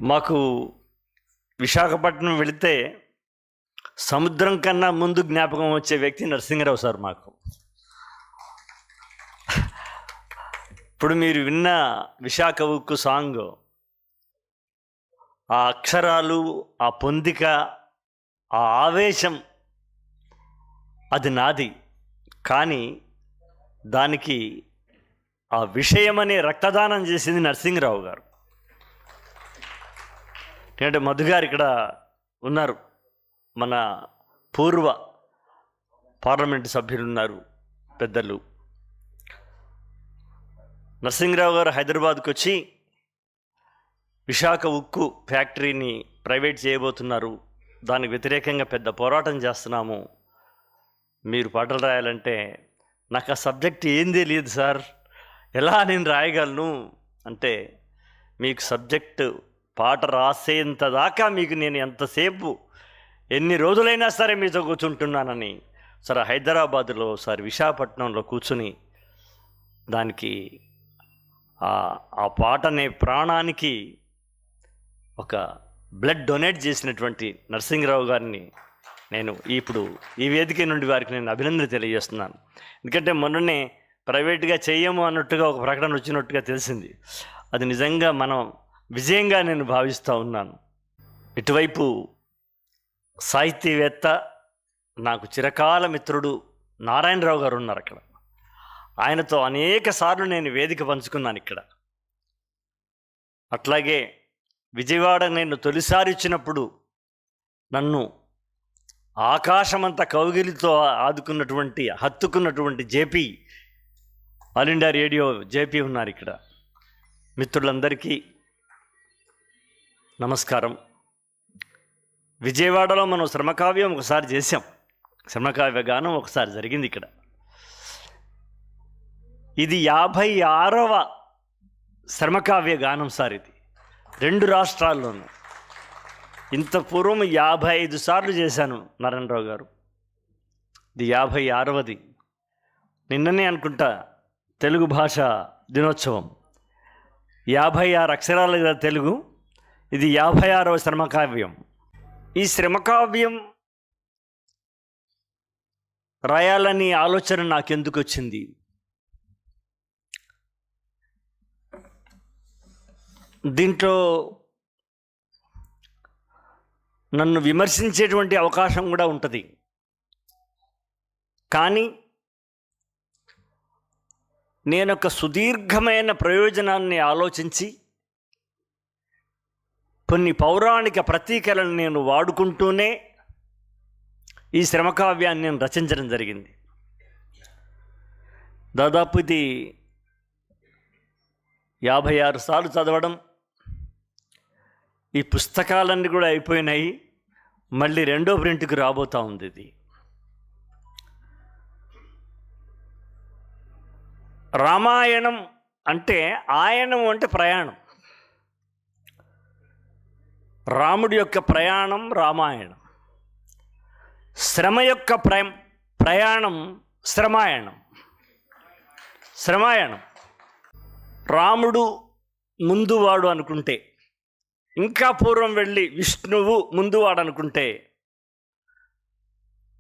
మాకు విశాఖపట్నం వెళితే సముద్రం కన్నా ముందు జ్ఞాపకం వచ్చే వ్యక్తి నరసింహరావు సార్. మాకు ఇప్పుడు మీరు విన్న విశాఖ ఉక్కు సాంగ్, ఆ అక్షరాలు, ఆ పొందిక, ఆ ఆవేశం అది నాది. కానీ దానికి ఆ విషయమనే రక్తదానం చేసింది నరసింహరావు గారు. ఎందుకంటే మధు గారు ఇక్కడ ఉన్నారు, మన పూర్వ పార్లమెంటు సభ్యులు ఉన్నారు, పెద్దలు. నరసింహరావు గారు హైదరాబాద్కి వచ్చి విశాఖ ఉక్కు ఫ్యాక్టరీని ప్రైవేట్ చేయబోతున్నారు, దానికి వ్యతిరేకంగా పెద్ద పోరాటం చేస్తున్నాము, మీరు పాటలు రాయాలంటే నాకు ఆ సబ్జెక్ట్ ఏం తెలియదు సార్, ఎలా నేను రాయగలను అంటే, మీకు సబ్జెక్టు పాట రాసేంత దాకా మీకు నేను ఎంతసేపు ఎన్ని రోజులైనా సరే మీతో కూర్చుంటున్నానని సరే హైదరాబాదులో సార్ విశాఖపట్నంలో కూర్చుని దానికి ఆ పాట అనే ప్రాణానికి ఒక బ్లడ్ డొనేట్ చేసినటువంటి నరసింహరావు గారిని నేను ఇప్పుడు ఈ వేదిక నుండి వారికి నేను అభినందన తెలియజేస్తున్నాను. ఎందుకంటే మొన్ననే ప్రైవేట్గా చెయ్యము అన్నట్టుగా ఒక ప్రకటన వచ్చినట్టుగా తెలిసింది. అది నిజంగా మనం విజయంగా నేను భావిస్తూ ఉన్నాను. ఇటువైపు సాహితీవేత్త, నాకు చిరకాల మిత్రుడు నారాయణరావు గారు ఉన్నారు అక్కడ. ఆయనతో అనేక సార్లు నేను వేదిక పంచుకున్నాను ఇక్కడ. అట్లాగే విజయవాడ నేను తొలిసారి ఇచ్చినప్పుడు నన్ను ఆకాశమంతా కౌగిలితో ఆదుకున్నటువంటి, హత్తుకున్నటువంటి JP, all India radio JP ఉన్నారు ఇక్కడ. మిత్రులందరికీ నమస్కారం. విజయవాడలో మనం శ్రమకావ్యం ఒకసారి చేసాం, శ్రమకావ్య గానం ఒకసారి జరిగింది ఇక్కడ. ఇది 56వ శ్రమకావ్య గానం సార్. ఇది 2 రాష్ట్రాల్లోనూ. ఇంత పూర్వం 55 సార్లు చేశాను నారాయణరావు గారు, ఇది 56వది. నిన్ననే అనుకుంటా తెలుగు భాష దినోత్సవం. 56 అక్షరాల కదా తెలుగు, ఇది 56వ శ్రమకావ్యం. ఈ శ్రమకావ్యం రాయాలని ఆలోచన నాకెందుకు వచ్చింది? దీంట్లో నన్ను విమర్శించేటువంటి అవకాశం కూడా ఉంటుంది. కానీ నేను ఒక సుదీర్ఘమైన ప్రయోజనాన్ని ఆలోచించి కొన్ని పౌరాణిక ప్రతీకలను నేను వాడుకుంటూనే ఈ శ్రమకావ్యాన్ని నేను రచించడం జరిగింది. దాదాపు ఇది 56 సార్లు చదవడం, ఈ పుస్తకాలన్నీ కూడా అయిపోయినాయి, మళ్ళీ 2వ ప్రింట్కి రాబోతూ ఉంది. ఇది రామాయణం అంటే, ఆయనం అంటే ప్రయాణం, రాముడి యొక్క ప్రయాణం రామాయణం, శ్రమ యొక్క ప్రయాణం శ్రమాయణం. రాముడు ముందువాడు అనుకుంటే, ఇంకా పూర్వం వెళ్ళి విష్ణువు ముందువాడు అనుకుంటే,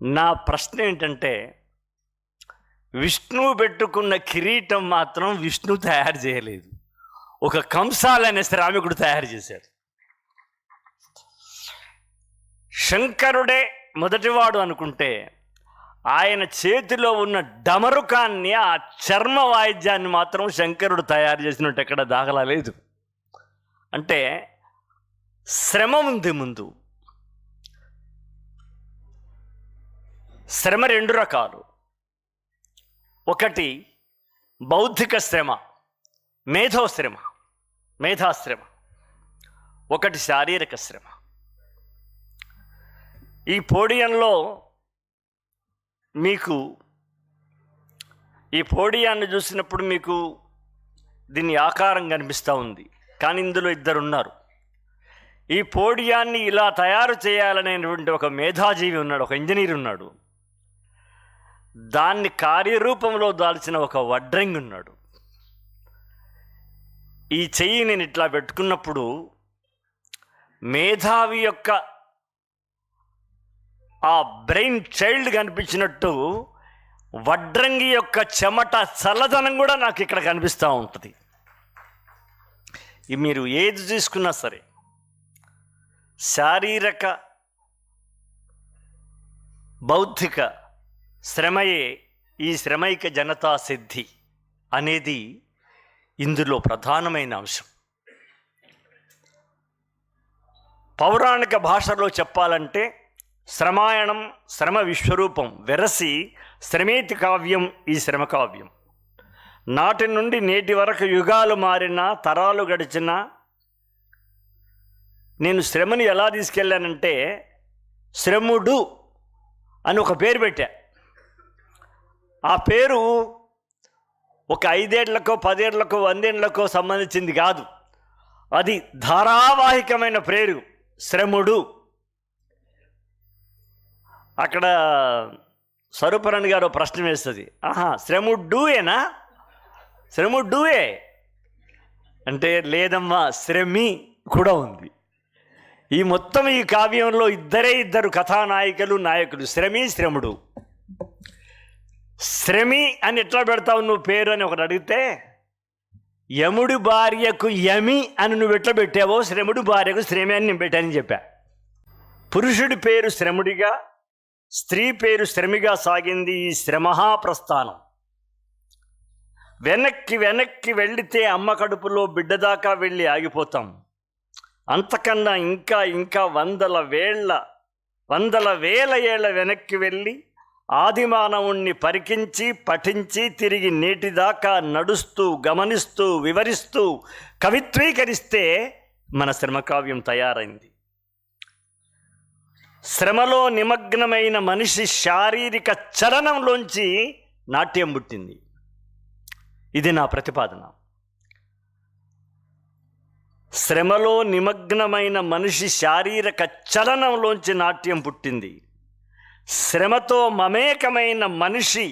నా ప్రశ్న ఏంటంటే, విష్ణువు పెట్టుకున్న కిరీటం మాత్రం విష్ణు తయారు చేయలేదు, ఒక కంసాలనే శ్రామికుడు తయారు చేశాడు. శంకరుడే మొదటివాడు అనుకుంటే, ఆయన చేతిలో ఉన్న డమరుకాన్ని, ఆ చర్మ వాయిద్యాన్ని మాత్రం శంకరుడు తయారు చేసినట్టు ఎక్కడ దాఖలా లేదు. అంటే శ్రమ ఉంది ముందు. శ్రమ 2 రకాలు. ఒకటి బౌద్ధిక శ్రమ, మేధాశ్రమ. ఒకటి శారీరక శ్రమ. ఈ పోడియంలో మీకు, ఈ పోడియాన్ని చూసినప్పుడు మీకు దీని ఆకారం కనిపిస్తూ ఉంది, కానీ ఇందులో 2 ఉన్నారు. ఈ పోడియాన్ని ఇలా తయారు చేయాలనేటువంటి ఒక మేధాజీవి ఉన్నాడు, ఒక ఇంజనీర్ ఉన్నాడు. దాన్ని కార్యరూపంలో దాల్చిన ఒక వడ్రంగి ఉన్నాడు. ఈ చెయ్యి నేను ఇట్లా పెట్టుకున్నప్పుడు మేధావి యొక్క ఆ బ్రెయిన్ చైల్డ్ కనిపించినట్టు వడ్రంగి యొక్క చెమట చల్లదనం కూడా నాకు ఇక్కడ కనిపిస్తూ ఉంటుంది. మీరు ఏది తీసుకున్నా సరే శారీరక బౌద్ధిక శ్రమయే ఈ శ్రమైక జనతా సిద్ధి అనేది ఇందులో ప్రధానమైన అంశం. పౌరాణిక భాషలో చెప్పాలంటే శ్రమాయణం శ్రమ విశ్వరూపం వెరసి శ్రమేతి కావ్యం ఈ శ్రమ కావ్యం. నాటి నుండి నేటి వరకు యుగాలు మారినా తరాలు గడిచినా నేను శ్రమని ఎలా తీసుకెళ్ళానంటే శ్రముడు అని ఒక పేరు పెట్టా. ఆ పేరు ఒక 5 ఏళ్లకో 10 ఏళ్లకో 100 ఏళ్లకో సంబంధించింది కాదు. అది ధారావాహికమైన పేరు శ్రముడు. అక్కడ స్వరూపరణి గారు ప్రశ్న వేస్తుంది, శ్రముడుయేనా? శ్రముడుయే అంటే లేదమ్మా, శ్రమి కూడా ఉంది. ఈ మొత్తం ఈ కావ్యంలో ఇద్దరు కథానాయికలు నాయకులు, శ్రమి శ్రముడు. శ్రమి అని ఎట్లా పెడతావు నువ్వు పేరు అని ఒకటి అడిగితే, యముడి భార్యకు యమి అని నువ్వు ఎట్లా పెట్టావో శ్రముడి భార్యకు శ్రమి అని నేను పెట్టానని చెప్పా. పురుషుడి పేరు శ్రముడిగా, స్త్రీ పేరు శ్రమిగా సాగింది ఈ శ్రమహా ప్రస్థానం. వెనక్కి వెళితే అమ్మ కడుపులో బిడ్డ దాకా వెళ్ళి ఆగిపోతాం. అంతకన్నా ఇంకా వందల వేల ఏళ్ల వెనక్కి వెళ్ళి ఆదిమానవుణ్ణి పరికించి పఠించి తిరిగి నేటిదాకా నడుస్తూ గమనిస్తూ వివరిస్తూ కవిత్వీకరిస్తే మన శ్రమకావ్యం తయారైంది. శ్రమలో నిమగ్నమైన మనిషి శారీరక చలనంలోంచి నాట్యం పుట్టింది. ఇది నా ప్రతిపాదన. శ్రమలో నిమగ్నమైన మనిషి శారీరక చలనంలోంచి నాట్యం పుట్టింది. శ్రమతో మమేకమైన మనిషి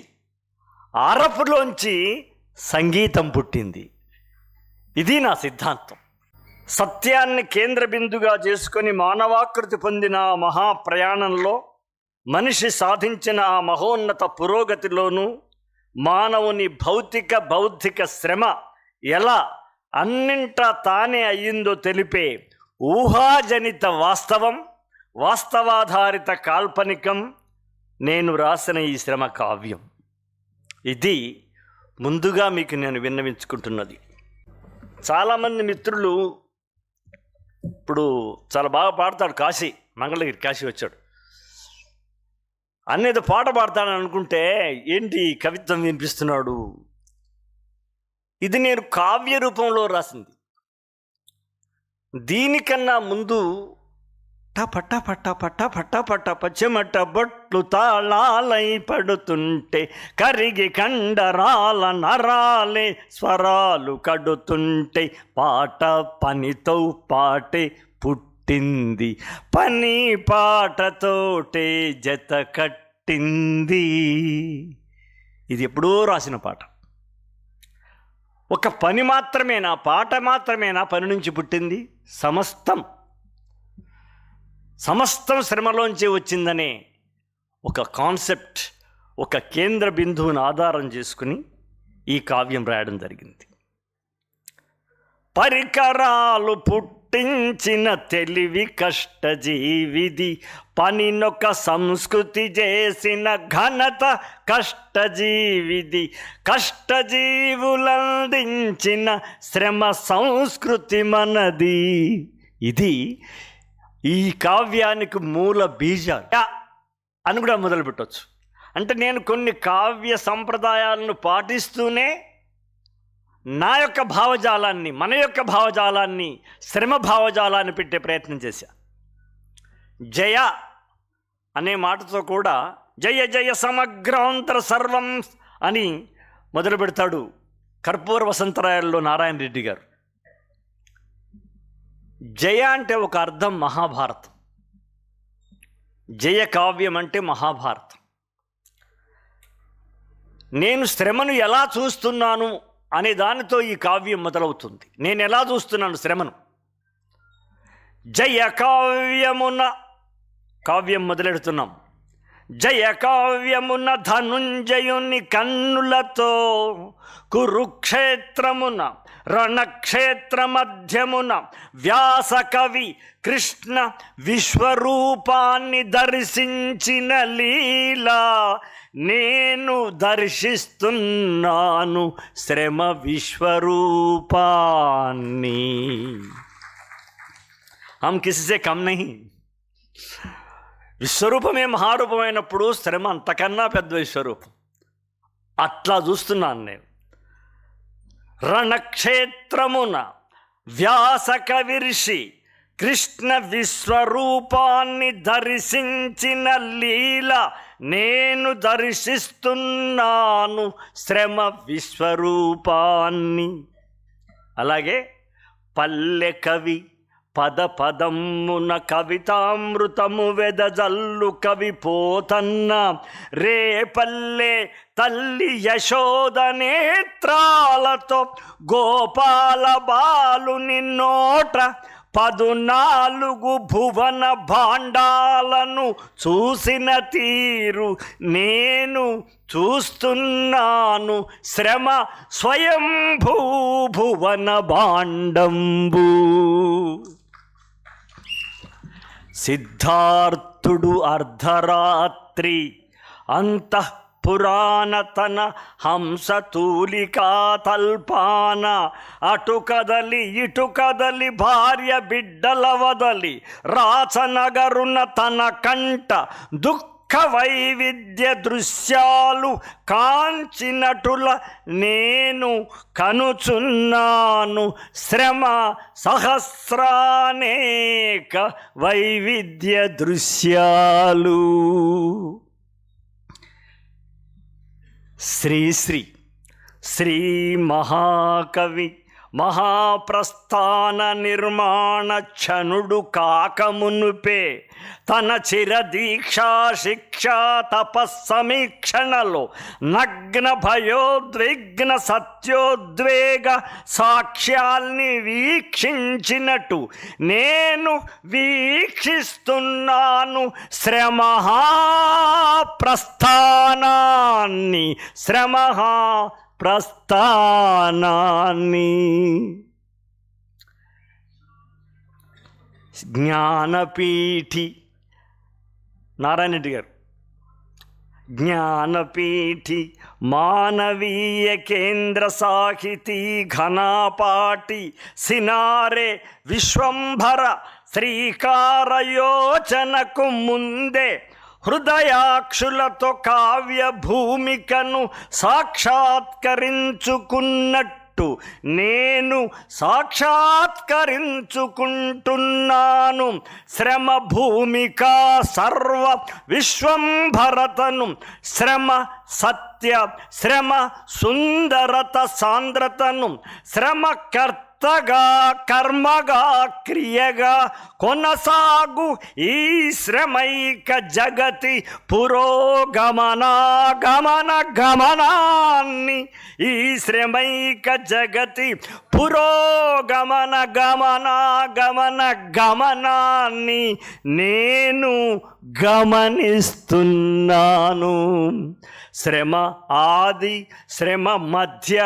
ఆరపులోంచి సంగీతం పుట్టింది. ఇది నా సిద్ధాంతం. సత్యాన్ని కేంద్ర బిందుగా చేసుకొని మానవాకృతి పొందిన ఆ మహాప్రయాణంలో మనిషి సాధించిన ఆ మహోన్నత పురోగతిలోనూ మానవుని భౌతిక బౌద్ధిక శ్రమ ఎలా అన్నింటా తానే అయ్యిందో తెలిపే ఊహాజనిత వాస్తవం, వాస్తవాధారిత కాల్పనికం నేను రాసిన ఈ శ్రమ కావ్యం. ఇది ముందుగా మీకు నేను విన్నవించుకుంటున్నది. చాలామంది మిత్రులు ఇప్పుడు చాలా బాగా పాడతాడు కాశీ, మంగళగిరి కాశీ వచ్చాడు, అన్నేదో పాట పాడతాడని అనుకుంటే ఏంటి కవిత్వం వినిపిస్తున్నాడు. ఇది నేను కావ్య రూపంలో రాసింది. దీనికన్నా ముందు పట్ట పట్ట పట్ట పట్ట పట్ట పచ్చమట్ట బొట్లు తాళాలై పడుతుంటే కరిగి కండరాల నరాలే స్వరాలు కడుతుంటే పాట పనితో పాటే పుట్టింది, పని పాటతోటే జత కట్టింది. ఇది ఎప్పుడో రాసిన పాట. ఒక పని మాత్రమేనా, పాట మాత్రమేనా పని నుంచి పుట్టింది? సమస్తం శ్రమలోంచి వచ్చిందనే ఒక కాన్సెప్ట్, ఒక కేంద్ర బిందువును ఆధారం చేసుకుని ఈ కావ్యం రాయడం జరిగింది. పరికరాలు పుట్టించిన తెలివి కష్టజీవిది, పనినొక సంస్కృతి చేసిన ఘనత కష్టజీవిది, కష్టజీవులందించిన శ్రమ సంస్కృతి మనది. ఇది ఈ కావ్యానికి మూల బీజాలు అని కూడా మొదలుపెట్టవచ్చు. అంటే నేను కొన్ని కావ్య సంప్రదాయాలను పాటిస్తూనే నా యొక్క భావజాలాన్ని, మన యొక్క భావజాలాన్ని, శ్రమ భావజాలాన్ని పెట్టే ప్రయత్నం చేశా. జయ అనే మాటతో కూడా జయ జయ సమగ్రాంతర సర్వం అని మొదలు పెడతాడు కర్పూర వసంతరాయల్లో నారాయణ రెడ్డి గారు. జయ అంటే ఒక అర్థం మహాభారతం, జయ కావ్యం అంటే మహాభారతం. నేను శ్రమను ఎలా చూస్తున్నాను అనే దానితో ఈ కావ్యం మొదలవుతుంది. నేను ఎలా చూస్తున్నాను శ్రమను? జయ కావ్యమున, కావ్యం మొదలెడుతున్నాం. జయ కావ్యమున ధనుంజయుని కన్నులతో కురుక్షేత్రమున రణక్షేత్ర మధ్యమున వ్యాస కవి కృష్ణ విశ్వరూపాన్ని దర్శించిన లీలా నేను దర్శిస్తున్నాను శ్రమ విశ్వరూపాన్ని. हम किसी से कम नहीं. విశ్వరూపమే మహారూపమైనప్పుడు శ్రమ అంతకన్నా పెద్ద విశ్వరూపం. అట్లా చూస్తున్నాను నేను. రణక్షేత్రమున వ్యాస కవిర్షి కృష్ణ విశ్వరూపాన్ని దర్శించిన లీల నేను దర్శిస్తున్నాను శ్రమ విశ్వరూపాన్ని. అలాగే పల్లె కవి పద పదమ్మున కవితామృతము వెదజల్లు కవి పోతన్న రేపల్లె తల్లి యశోద నేత్రాలతో గోపాల బాలుని నోట 14 భువన భాండాలను చూసిన తీరు నేను చూస్తున్నాను శ్రమ స్వయంభూ భువన భాండంబు. సిద్ధార్థుడు అర్ధరాత్రి అంతఃపురాణతన హంసతూలికా తల్పాన అటు కదలి ఇటు కదలి భార్య బిడ్డల వదలి రాచనగరున తన కంట దుఃఖ వైవిధ్య దృశ్యాలు కాంచినటుల నేను కనుచున్నాను శ్రమ సహస్రానేక వైవిధ్య దృశ్యాలు. శ్రీ శ్రీ మహాకవి మహాప్రస్థాన నిర్మాణ క్షణుడు కాకమునుపే తన చిరదీక్షా శిక్షా తపస్సమీక్షణలో నగ్న భయోద్విగ్న సత్యోద్వేగ సాక్ష్యాల్ని వీక్షించినట్టు నేను వీక్షిస్తున్నాను శ్రమ ప్రస్థానాన్ని శ్రమ ప్రస్థానాన్ని. జ్ఞానపీఠి నారాయణ రెడ్డి గారు. జ్ఞానపీఠి మానవీయ కేంద్ర సాహితీ ఘనాపాటి సినారే విశ్వంభర శ్రీకారయోచనకు ముందే హృదయాక్షులతో కావ్య భూమికను సాక్షాత్కరించుకున్నట్టు నేను సాక్షాత్కరించుకుంటున్నాను శ్రమ భూమిక సర్వ విశ్వంభరతను శ్రమ సత్య శ్రమ సుందరత సాంద్రతను శ్రమ కర్తగా కర్మగా క్రియగా కొనసాగు ఈ శ్రమైక జగతి పురోగమనాగమన గమనాన్ని ఈ శ్రమైక జగతి పురోగమన గమనాగమన గమనాన్ని నేను గమనిస్తున్నాను. శ్రమ ఆది శ్రమ మధ్య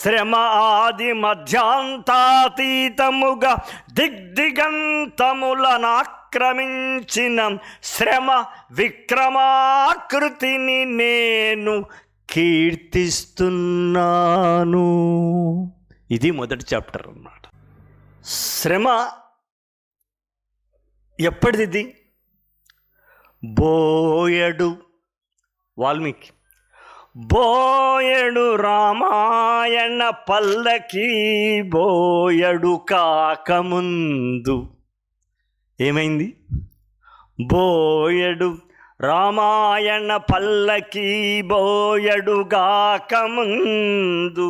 శ్రమ ఆది మధ్యాంతాతీతముగా దిగ్దిగంతములను ఆక్రమించిన శ్రమ విక్రమాకృతిని నేను కీర్తిస్తున్నాను. ఇది మొదటి చాప్టర్ అన్నమాట. శ్రమ ఎప్పటిది? బోయడు వాల్మీకి బోయడు రామాయణ పల్లకి బోయడు కాకముందు ఏమైంది? బోయడు రామాయణ పల్లకి బోయడు కాకముందు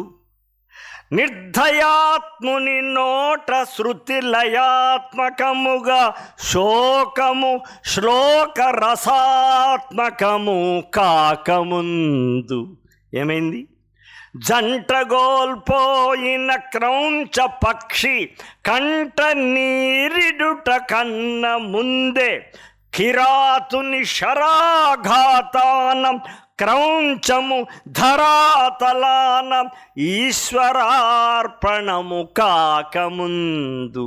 నిర్ధయాత్ముని నోట శృతి లయాత్మకముగా శోకము శ్లోక రసాత్మకము కాకముందు ఏమైంది? జంటగోల్పోయిన క్రౌంచ పక్షి కంట నీరిడుట కన్న ముందే కిరాతుని శరాఘాతానం క్రౌంచము ధరాతలాన ఈశ్వరార్పణము కాకముందు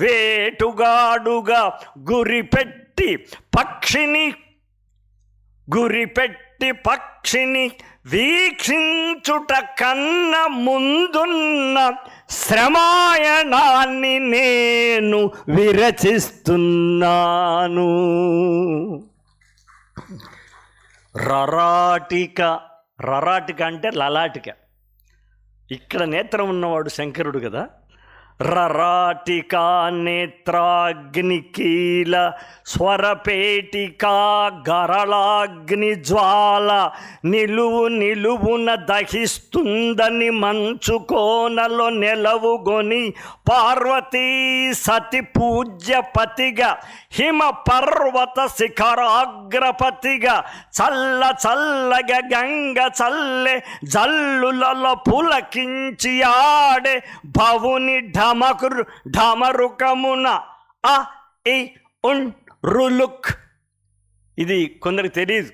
వేటుగాడుగా గురిపెట్టి పక్షిని వీక్షించుట కన్న ముందున్న శ్రమాయణాన్ని నేను విరచిస్తున్నాను. రరాటిక అంటే లలాటిక. ఇక్కడ నేత్రం ఉన్నవాడు శంకరుడు కదా. రరాటికా నేత్రాగ్నికీల స్వరపేటికా గరళాగ్ని జ్వాల నిలువున దహిస్తుందని మంచు కోనలో నెలవుగొని పార్వతీ సతి పూజ్యపతిగా హిమ పర్వత శిఖరాగ్రపతిగా చల్లగా గంగ చల్లె జల్లులలో పులకించి ఆడే భవుని ఢమరుకమున అ ఇ ఉన్ రులుక్. ఇది కొందరికి తెలియదు.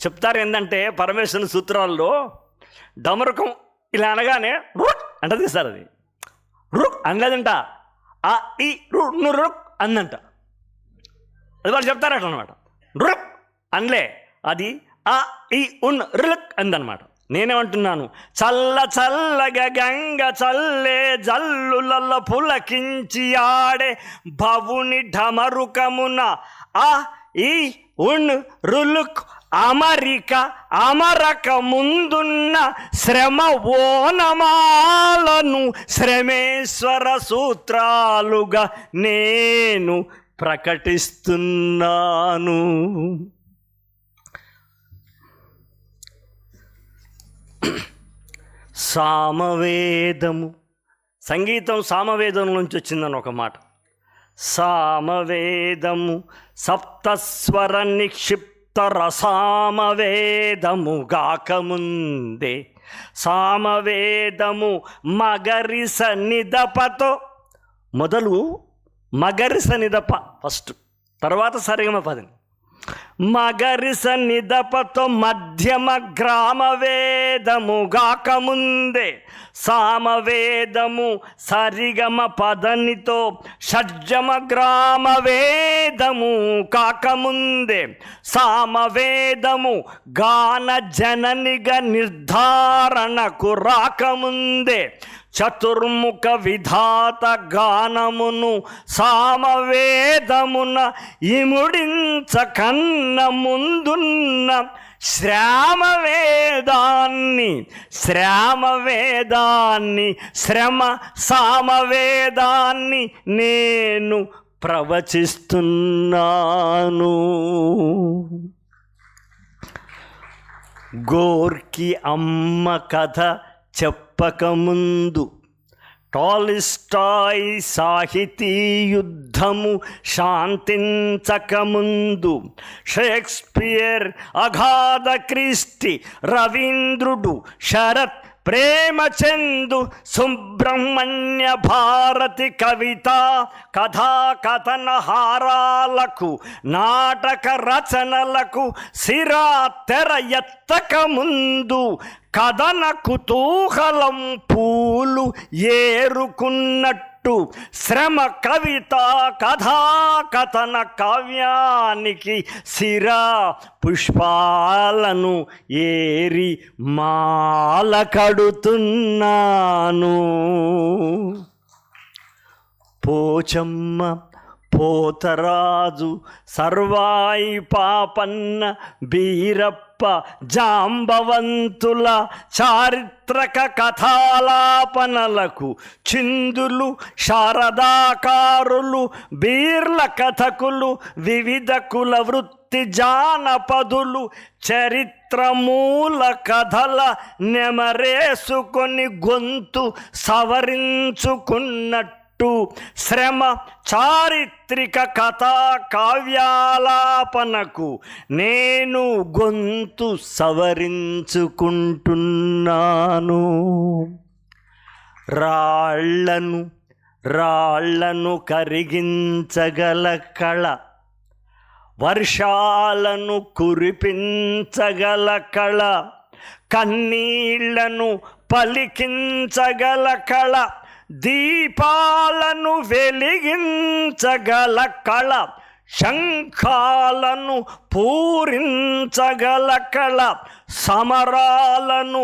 చెప్తారు ఏంటంటే పరమేశ్వరుని సూత్రాల్లో డమరుకం ఇలా అనగానే రుక్ అంటది సార్. అది రుక్ అనలేదంట, ఆ ఈ రుక్ అందంట. అది వాళ్ళు చెప్తారు అట్లా అనమాట. రుక్ అనలే, అది ఆ ఈ ఉన్ రులుక్ అందనమాట. నేనేమంటున్నాను, చల్లగా గంగ చల్లే జల్లులలో పులకించి ఆడే భవుని ఢమరుకమున ఆ ఈ ఉన్ రులుక్ అమరక ముందున్న శ్రమ ఓనమాలను శ్రమేశ్వర సూత్రాలుగా నేను ప్రకటిస్తున్నాను. సామవేదము, సంగీతం సామవేదం నుంచి వచ్చిందని ఒక మాట. సామవేదము సప్తస్వర నిక్షిప్త రసామవేదము గాకముందే సామవేదము మగరిస నిదపతో మొదలు, మగరిస నిదప ఫస్ట్, తర్వాత సరిగమ పదని, మగరిస నిదపతో మధ్యమ గ్రామవేదము గాకముందే సామవేదము సరిగమ పదనితో షడ్జమ గ్రామవేదము కాకముందే సామవేదము గాన జననిగా నిర్ధారణకు రాకముందే చతుర్ముఖ విధాత గానమును సామవేదమున ఇముడించకన్న ముందున్న శ్రమ సామవేదాన్ని నేను ప్రవచిస్తున్నాను. గోర్కి అమ్మ కథ చెప్పకముందు, టాల్స్టాయ్ సాహితీ యుద్ధము శాంతించకముందు, షేక్స్పియర్, అగాథ క్రిస్టీ, రవీంద్రుడు, శరత్, ప్రేమచందు, సుబ్రహ్మణ్య భారతి కవిత కథా కథనహారాలకు నాటక రచనలకు సిరా తెర ఎత్తక ముందు కథన కుతూహలం పూలు ఏరుకున్నట్టు శ్రమ కవిత కథా కథన కావ్యానికి సిరా పుష్పాలను ఏరి మాల కడుతున్నాను. పోచమ్మ, పోతరాజు, సర్వాయి పాపన్న, బీరప్ప, జాంబవంతుల చారిత్రక కథాలాపనలకు చిందులు, శారదాకారులు, బీర్ల కథకులు, వివిధ కుల వృత్తి జానపదులు చరిత్రమూల కథల నెమరేసుకొని గొంతు సవరించుకున్నట్టు శ్రమ చారిత్రక కథా కావ్యాలాపనకు నేను గొంతు సవరించుకుంటున్నాను. రాళ్లను కరిగించగల కళ, వర్షాలను కురిపించగల కళ, కన్నీళ్లను పలికించగల కళ, దీపాలను వెలిగించగల కళ, శంఖాలను పూరించగల కళ, సమరాలను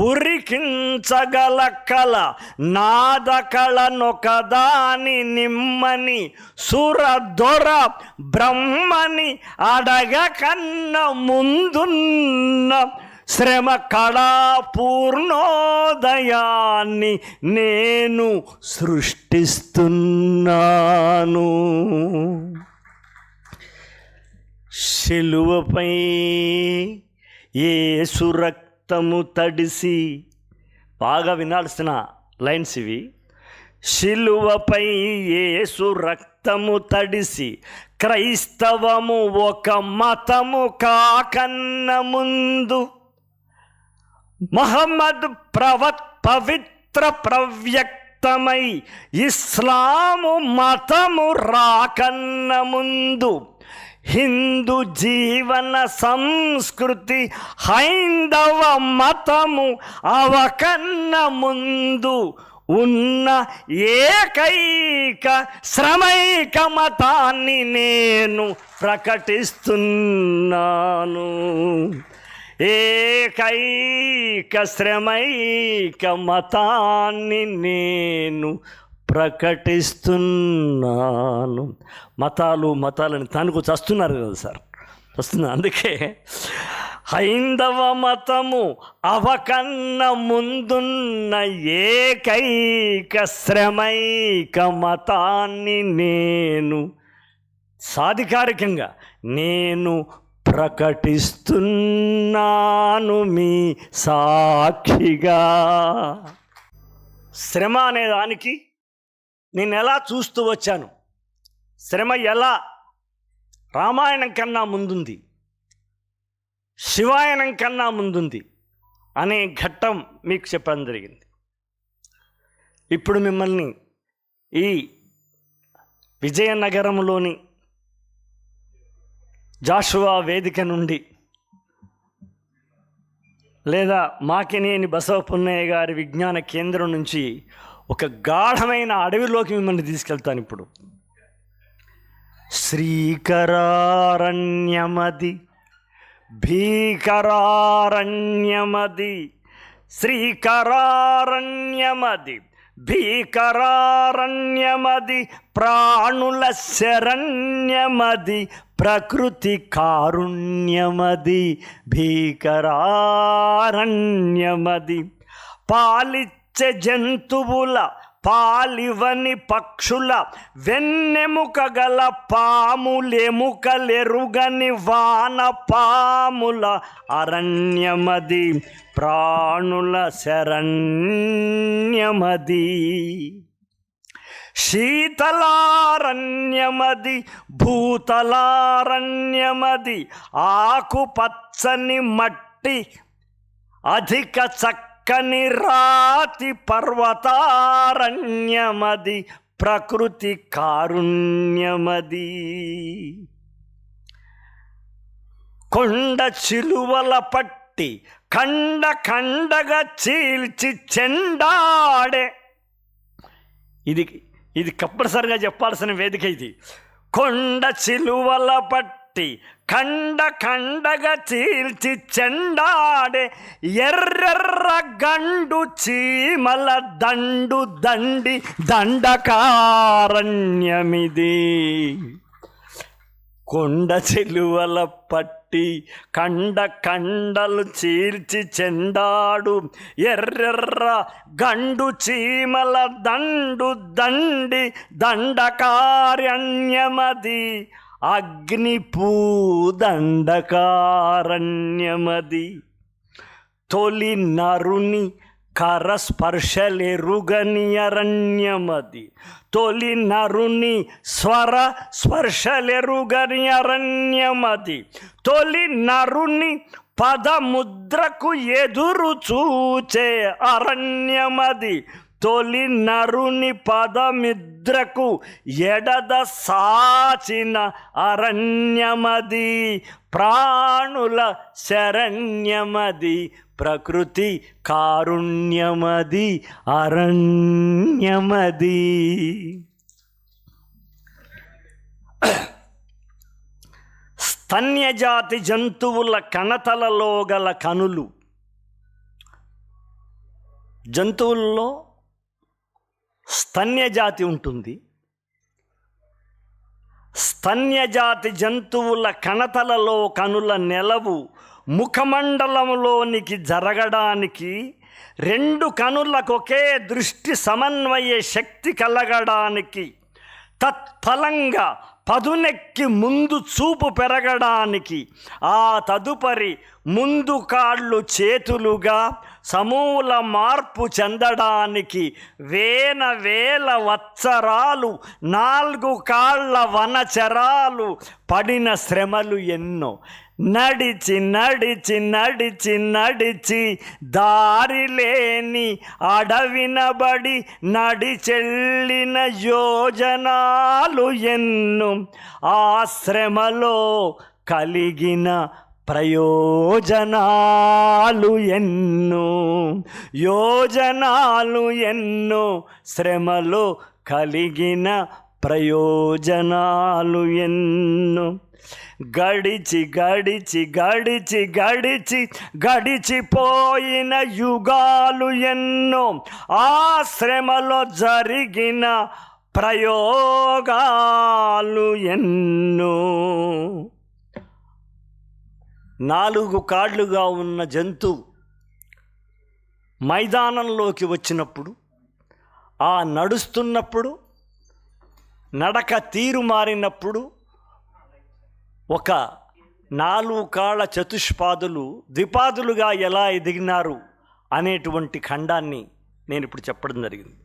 ఉరికించగల కళ, నాద కళనొకదాని నిమ్మని సురదొర బ్రహ్మని అడగకన్న ముందున్న శ్రమ కళా పూర్ణోదయాన్ని నేను సృష్టిస్తున్నాను. శిలువపై యేసు రక్తము తడిసి, బాగా వినాల్సిన లైన్స్ ఇవి. శిలువపై యేసు రక్తము తడిసి, క్రైస్తవము ఒక మతము కాకన్న ముందు, మహమ్మద్ పవిత్ర ప్రవ్యక్తమై ఇస్లాము మతము రాకన్న ముందు, హిందూ జీవన సంస్కృతి హైందవ మతము అవకన్న ముందు ఉన్న ఏకైక శ్రమైక మతాన్ని నేను ప్రకటిస్తున్నాను. ఏకైక శ్రమైక మతాన్ని నేను ప్రకటిస్తున్నాను. మతాలని తానుకు చస్తున్నారు కదా సార్, వస్తున్నారు. అందుకే హైందవ మతము అవకన్న ముందున్న ఏకైక శ్రమైక మతాన్ని నేను సాధికారికంగా నేను ప్రకటిస్తున్నాను మీ సాక్షిగా. శ్రమ అనే దానికి నేను ఎలా చూస్తూ వచ్చాను, శ్రమ ఎలా రామాయణం కన్నా ముందుంది, శివాయనం కన్నా ముందుంది అనే ఘట్టం మీకు చెప్పడం జరిగింది. ఇప్పుడు మిమ్మల్ని ఈ విజయనగరంలోని జాషువా వేదిక నుండి లేదా మాకినేని బసవపున్నయ్య గారి విజ్ఞాన కేంద్రం నుంచి ఒక గాఢమైన అడవిలోకి మిమ్మల్ని తీసుకెళ్తాను. ఇప్పుడు శ్రీకరారణ్యమది భీకరారణ్యమది, శ్రీకరారణ్యమది భీకరారణ్యమది, ప్రాణుల శరణ్యమది, ప్రకృతి కారుణ్యమది, భీకరారణ్యమది. పాలిచ్చే జంతువుల పాలివని పక్షుల వెన్నెముక గల పాములెముకలెరుగని వాన పాముల అరణ్యమది, ప్రాణుల శరణ్యమది. శీతలారణ్యమది భూతలారణ్యమది, ఆకుపచ్చని మట్టి అధిక చక్కని రాతి పర్వతారణ్యమది, ప్రకృతి కారుణ్యమది. కొండ చిలువల పట్టి ఖండ ఖండగా చీల్చి చెండాడే, ఇది కంపల్సరిగా చెప్పాల్సిన వేదిక ఇది. కొండ చిలువల పట్టి ఖండ ఖండగా చీల్చి చెండాడే, ఎర్రెర్ర గండు చీమల దండు దండి దండకారణ్యమిది. కొండ చిలువల పట్టి కండ కండలు చీల్చి చెండాడు, ఎర్రెర్ర గండు చీమల దండు దండి దండకారణ్యమది, అగ్నిపూ దండకారణ్యమది. తొలి నరుని కరస్పర్శలెరుగని అరణ్యమది, తొలి నరుని స్వర స్పర్శలెరుగని అరణ్యమది, తొలి నరుని పదముద్రకు ఎదురు చూచే అరణ్యమది, తొలి నరుని పదముద్రకు ఎడద సాచిన అరణ్యమది, ప్రాణుల శరణ్యమది, ప్రకృతి కారుణ్యమది, అరణ్యమది. స్తన్యజాతి జంతువుల కణతలలో గల కనులు. జంతువుల్లో స్తన్యజాతి ఉంటుంది. స్తన్యజాతి జంతువుల కణతలలో కనుల నెలవు ముఖమండలంలోనికి జరగడానికి, రెండు కనులకొకే దృష్టి సమన్వయ శక్తి కలగడానికి, తత్ఫలంగా పదునెక్కి ముందు చూపు పెరగడానికి, ఆ తదుపరి ముందు కాళ్ళు చేతులుగా సమూల మార్పు చెందడానికి వేల వత్సరాలు 4 కాళ్ళ వనచరాలు పడిన శ్రమలు ఎన్నో. నడిచి నడిచి నడిచి నడిచి దారి లేని అడవినబడి నడిచెళ్ళిన యోజనాలు ఎన్నో. ఆ శ్రమలో కలిగిన ప్రయోజనాలు ఎన్నో, యోజనాలు ఎన్నో, శ్రమలో కలిగిన ప్రయోజనాలు ఎన్నో. గడిచి గడిచి గడిచి గడిచి గడిచిపోయిన యుగాలు ఎన్నో, ఆ శ్రమలో జరిగిన ప్రయోగాలు ఎన్నో. 4 కాళ్ళుగా ఉన్న జంతువు మైదానంలోకి వచ్చినప్పుడు, ఆ నడుస్తున్నప్పుడు, నడక తీరు మారినప్పుడు, ఒక 4 కాళ్ళ చతుష్పాదులు ద్విపాదులుగా ఎలా ఎదిగినారు అనేటువంటి ఖండాన్ని నేను ఇప్పుడు చెప్పడం జరిగింది.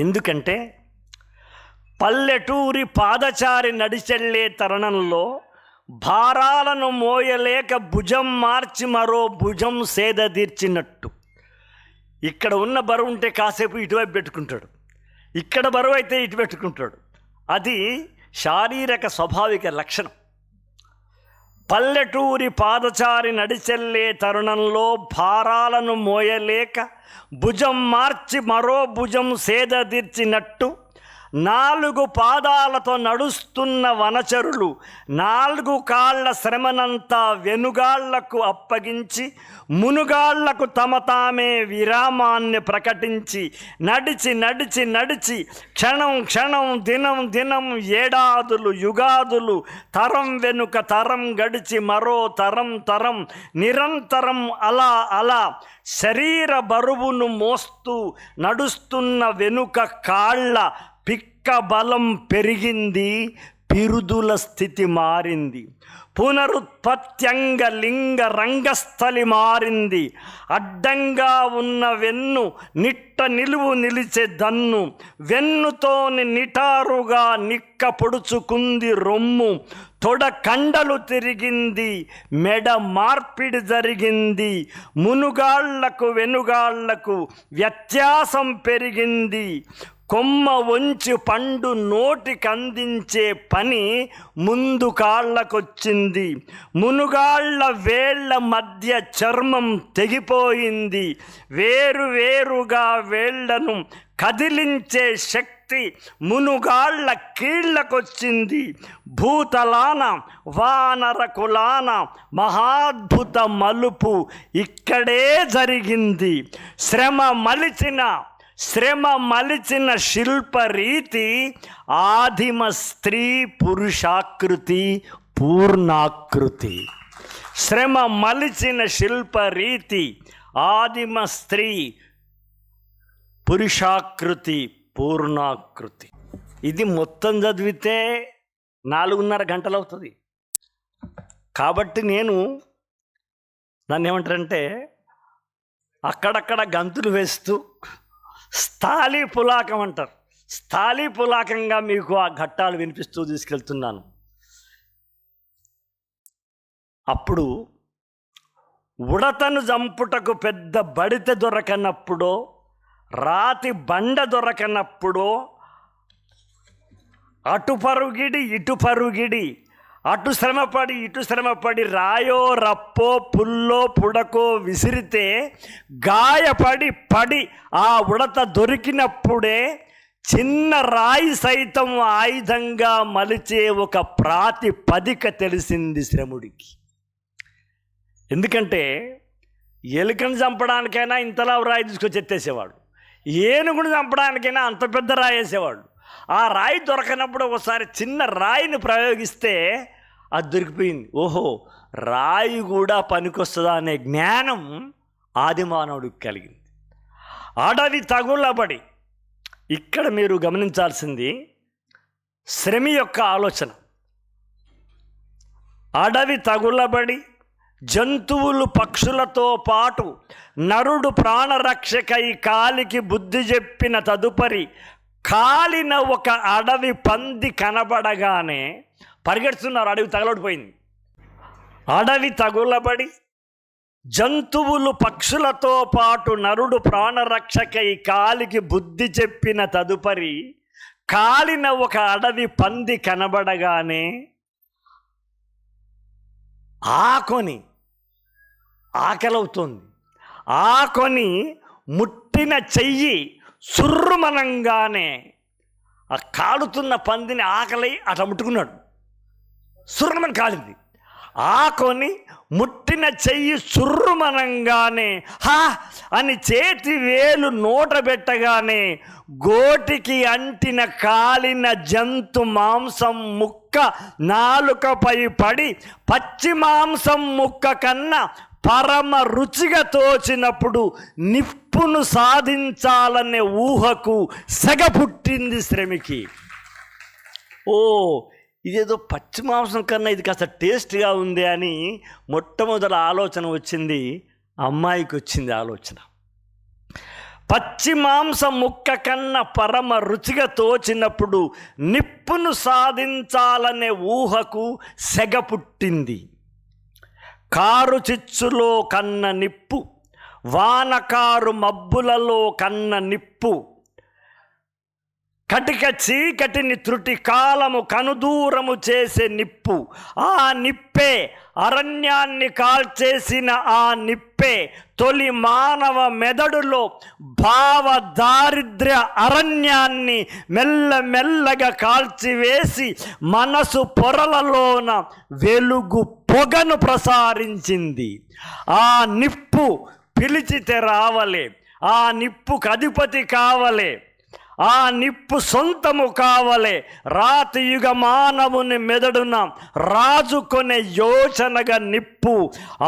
ఎందుకంటే పల్లెటూరి పాదచారి నడిచెళ్ళే తరుణంలో భారాలను మోయలేక భుజం మార్చి మరో భుజం సేద తీర్చినట్టు, ఇక్కడ ఉన్న బరువు ఉంటే కాసేపు ఇటువైపు పెట్టుకుంటాడు, ఇక్కడ బరువు అయితే ఇటు పెట్టుకుంటాడు. అది శారీరక స్వాభావిక లక్షణం. పల్లెటూరి పాదచారి నడిచెళ్ళే తరుణంలో భారాలను మోయలేక భుజం మార్చి మరో భుజం సేద తీర్చినట్టు, 4 పాదాలతో నడుస్తున్న వనచరులు 4 కాళ్ళ శ్రమనంతా వెనుగాళ్లకు అప్పగించి మునుగాళ్లకు తమ తామే విరామాన్ని ప్రకటించి నడిచి నడిచి నడిచి క్షణం క్షణం దినం దినం ఏడాదులు యుగాదులు తరం వెనుక తరం గడిచి మరో తరం తరం నిరంతరం అలా అలా శరీర బరువును మోస్తూ నడుస్తున్న వెనుక కాళ్ళ పిక్క బలం పెరిగింది, పిరుదుల స్థితి మారింది, పునరుత్పత్త్యంగ లింగ రంగస్థలి మారింది, అడ్డంగా ఉన్న వెన్ను నిట్ట నిలువు నిలిచే దన్ను, వెన్నుతోని నిటారుగా నిక్క పొడుచుకుంది రొమ్ము, తొడ కండలు తిరిగింది, మెడ మార్పిడి జరిగింది, మునుగాళ్లకు వెనుగాళ్లకు వ్యత్యాసం పెరిగింది, కొమ్మ వంచి పండు నోటికందించే పని ముందు కాళ్ళకొచ్చింది, మునుగాళ్ల వేళ్ల మధ్య చర్మం తెగిపోయింది, వేరువేరుగా వేళ్లను కదిలించే శక్తి మునుగాళ్ల కీళ్లకొచ్చింది. భూతలాన వానరకులాన మహాద్భుత మలుపు ఇక్కడే జరిగింది. శ్రమ మలిచిన శిల్పరీతి ఆదిమ స్త్రీ పురుషాకృతి పూర్ణాకృతి. శ్రమ మలిచిన శిల్పరీతి ఆదిమ స్త్రీ పురుషాకృతి పూర్ణాకృతి. ఇది మొత్తం చదివితే 4.5 గంటలు అవుతుంది. కాబట్టి నేను దాన్ని ఏమంటారంటే అక్కడక్కడ గంతులు వేస్తూ స్థాళీ పులాకం అంటారు. స్థాళీ పులాకంగా మీకు ఆ ఘట్టాలు వినిపిస్తూ తీసుకెళ్తున్నాను. అప్పుడు ఉడతను చంపుటకు పెద్ద బడిత దొరకనప్పుడో, రాతి బండ దొరకనప్పుడో, అటు పరుగిడి ఇటు పరుగిడి, అటు శ్రమపడి ఇటు శ్రమపడి రాయో రప్పో పుల్లో పుడకో విసిరితే గాయపడి పడి ఆ ఉడత దొరికినప్పుడే చిన్న రాయి సైతం ఆయుధంగా మలిచే ఒక ప్రాతిపదిక తెలిసింది శ్రముడికి. ఎందుకంటే ఎలుకను చంపడానికైనా ఇంతలా రాయి తీసుకొచ్చి ఎత్తేసేవాడు, ఏనుగును చంపడానికైనా అంత పెద్ద రాయి వేసేవాడు. ఆ రాయి దొరకనప్పుడు ఒకసారి చిన్న రాయిని ప్రయోగిస్తే అది దొరికిపోయింది. ఓహో, రాయి కూడా పనికొస్తుందా అనే జ్ఞానం ఆదిమానవుడికి కలిగింది. అడవి తగులబడి, ఇక్కడ మీరు గమనించాల్సింది శ్రమ యొక్క ఆలోచన. అడవి తగులబడి జంతువులు పక్షులతో పాటు నరుడు ప్రాణరక్షకై కాలికి బుద్ధి చెప్పిన తదుపరి కాలిన ఒక అడవి పంది కనబడగానే పరిగెడుతున్నారు. అడవి తగలబడిపోయింది. అడవి తగులబడి జంతువులు పక్షులతో పాటు నరుడు ప్రాణరక్షకై కాలికి బుద్ధి చెప్పిన తదుపరి కాలిన ఒక అడవి పంది కనబడగానే ఆకొని ఆకలవుతోంది. ఆకొని ముట్టిన చెయ్యి సుర్రుమనంగానే ఆ కాలుతున్న పందిని ఆకలి అట్లా ముట్టుకున్నాడు. సుర్రుమని కాలింది. ఆకొని ముట్టిన చెయ్యి సుర్రుమనంగానే హా అని చేతి వేలు నోట పెట్టగానే గోటికి అంటిన కాలిన జంతు మాంసం ముక్క నాలుకపై పడి పచ్చి మాంసం ముక్క కన్నా పరమ రుచిగా తోచినప్పుడు నిప్పును సాధించాలనే ఊహకు సెగ పుట్టింది శ్రమికి. ఓ, ఇదేదో పచ్చి మాంసం కన్నా ఇది కాస్త టేస్ట్గా ఉంది అని మొట్టమొదటి ఆలోచన వచ్చింది. అమ్మాయికి వచ్చింది ఆలోచన. పచ్చి మాంసం ముక్క కన్నా పరమ రుచిగా తోచినప్పుడు నిప్పును సాధించాలనే ఊహకు సెగ పుట్టింది. కారు చిచ్చులో కన్న నిప్పు, వానకారు మబ్బులలో కన్న నిప్పు, కటిక చీకటిని త్రుటి కాలము కనుదూరము చేసే నిప్పు, ఆ నిప్పే అరణ్యాన్ని కాల్చేసిన ఆ నిప్పే తొలి మానవ మెదడులో భావ దారిద్ర్య అరణ్యాన్ని మెల్లమెల్లగా కాల్చివేసి మనసు పొరలలోన వెలుగు పొగను ప్రసారించింది. ఆ నిప్పు పిలిచితే రావలే, ఆ నిప్పుకు అధిపతి కావలే, ఆ నిప్పు సొంతము కావలే. రాతి యుగ మానవుని మెదడున రాజుకొనే యోచనగా నిప్పు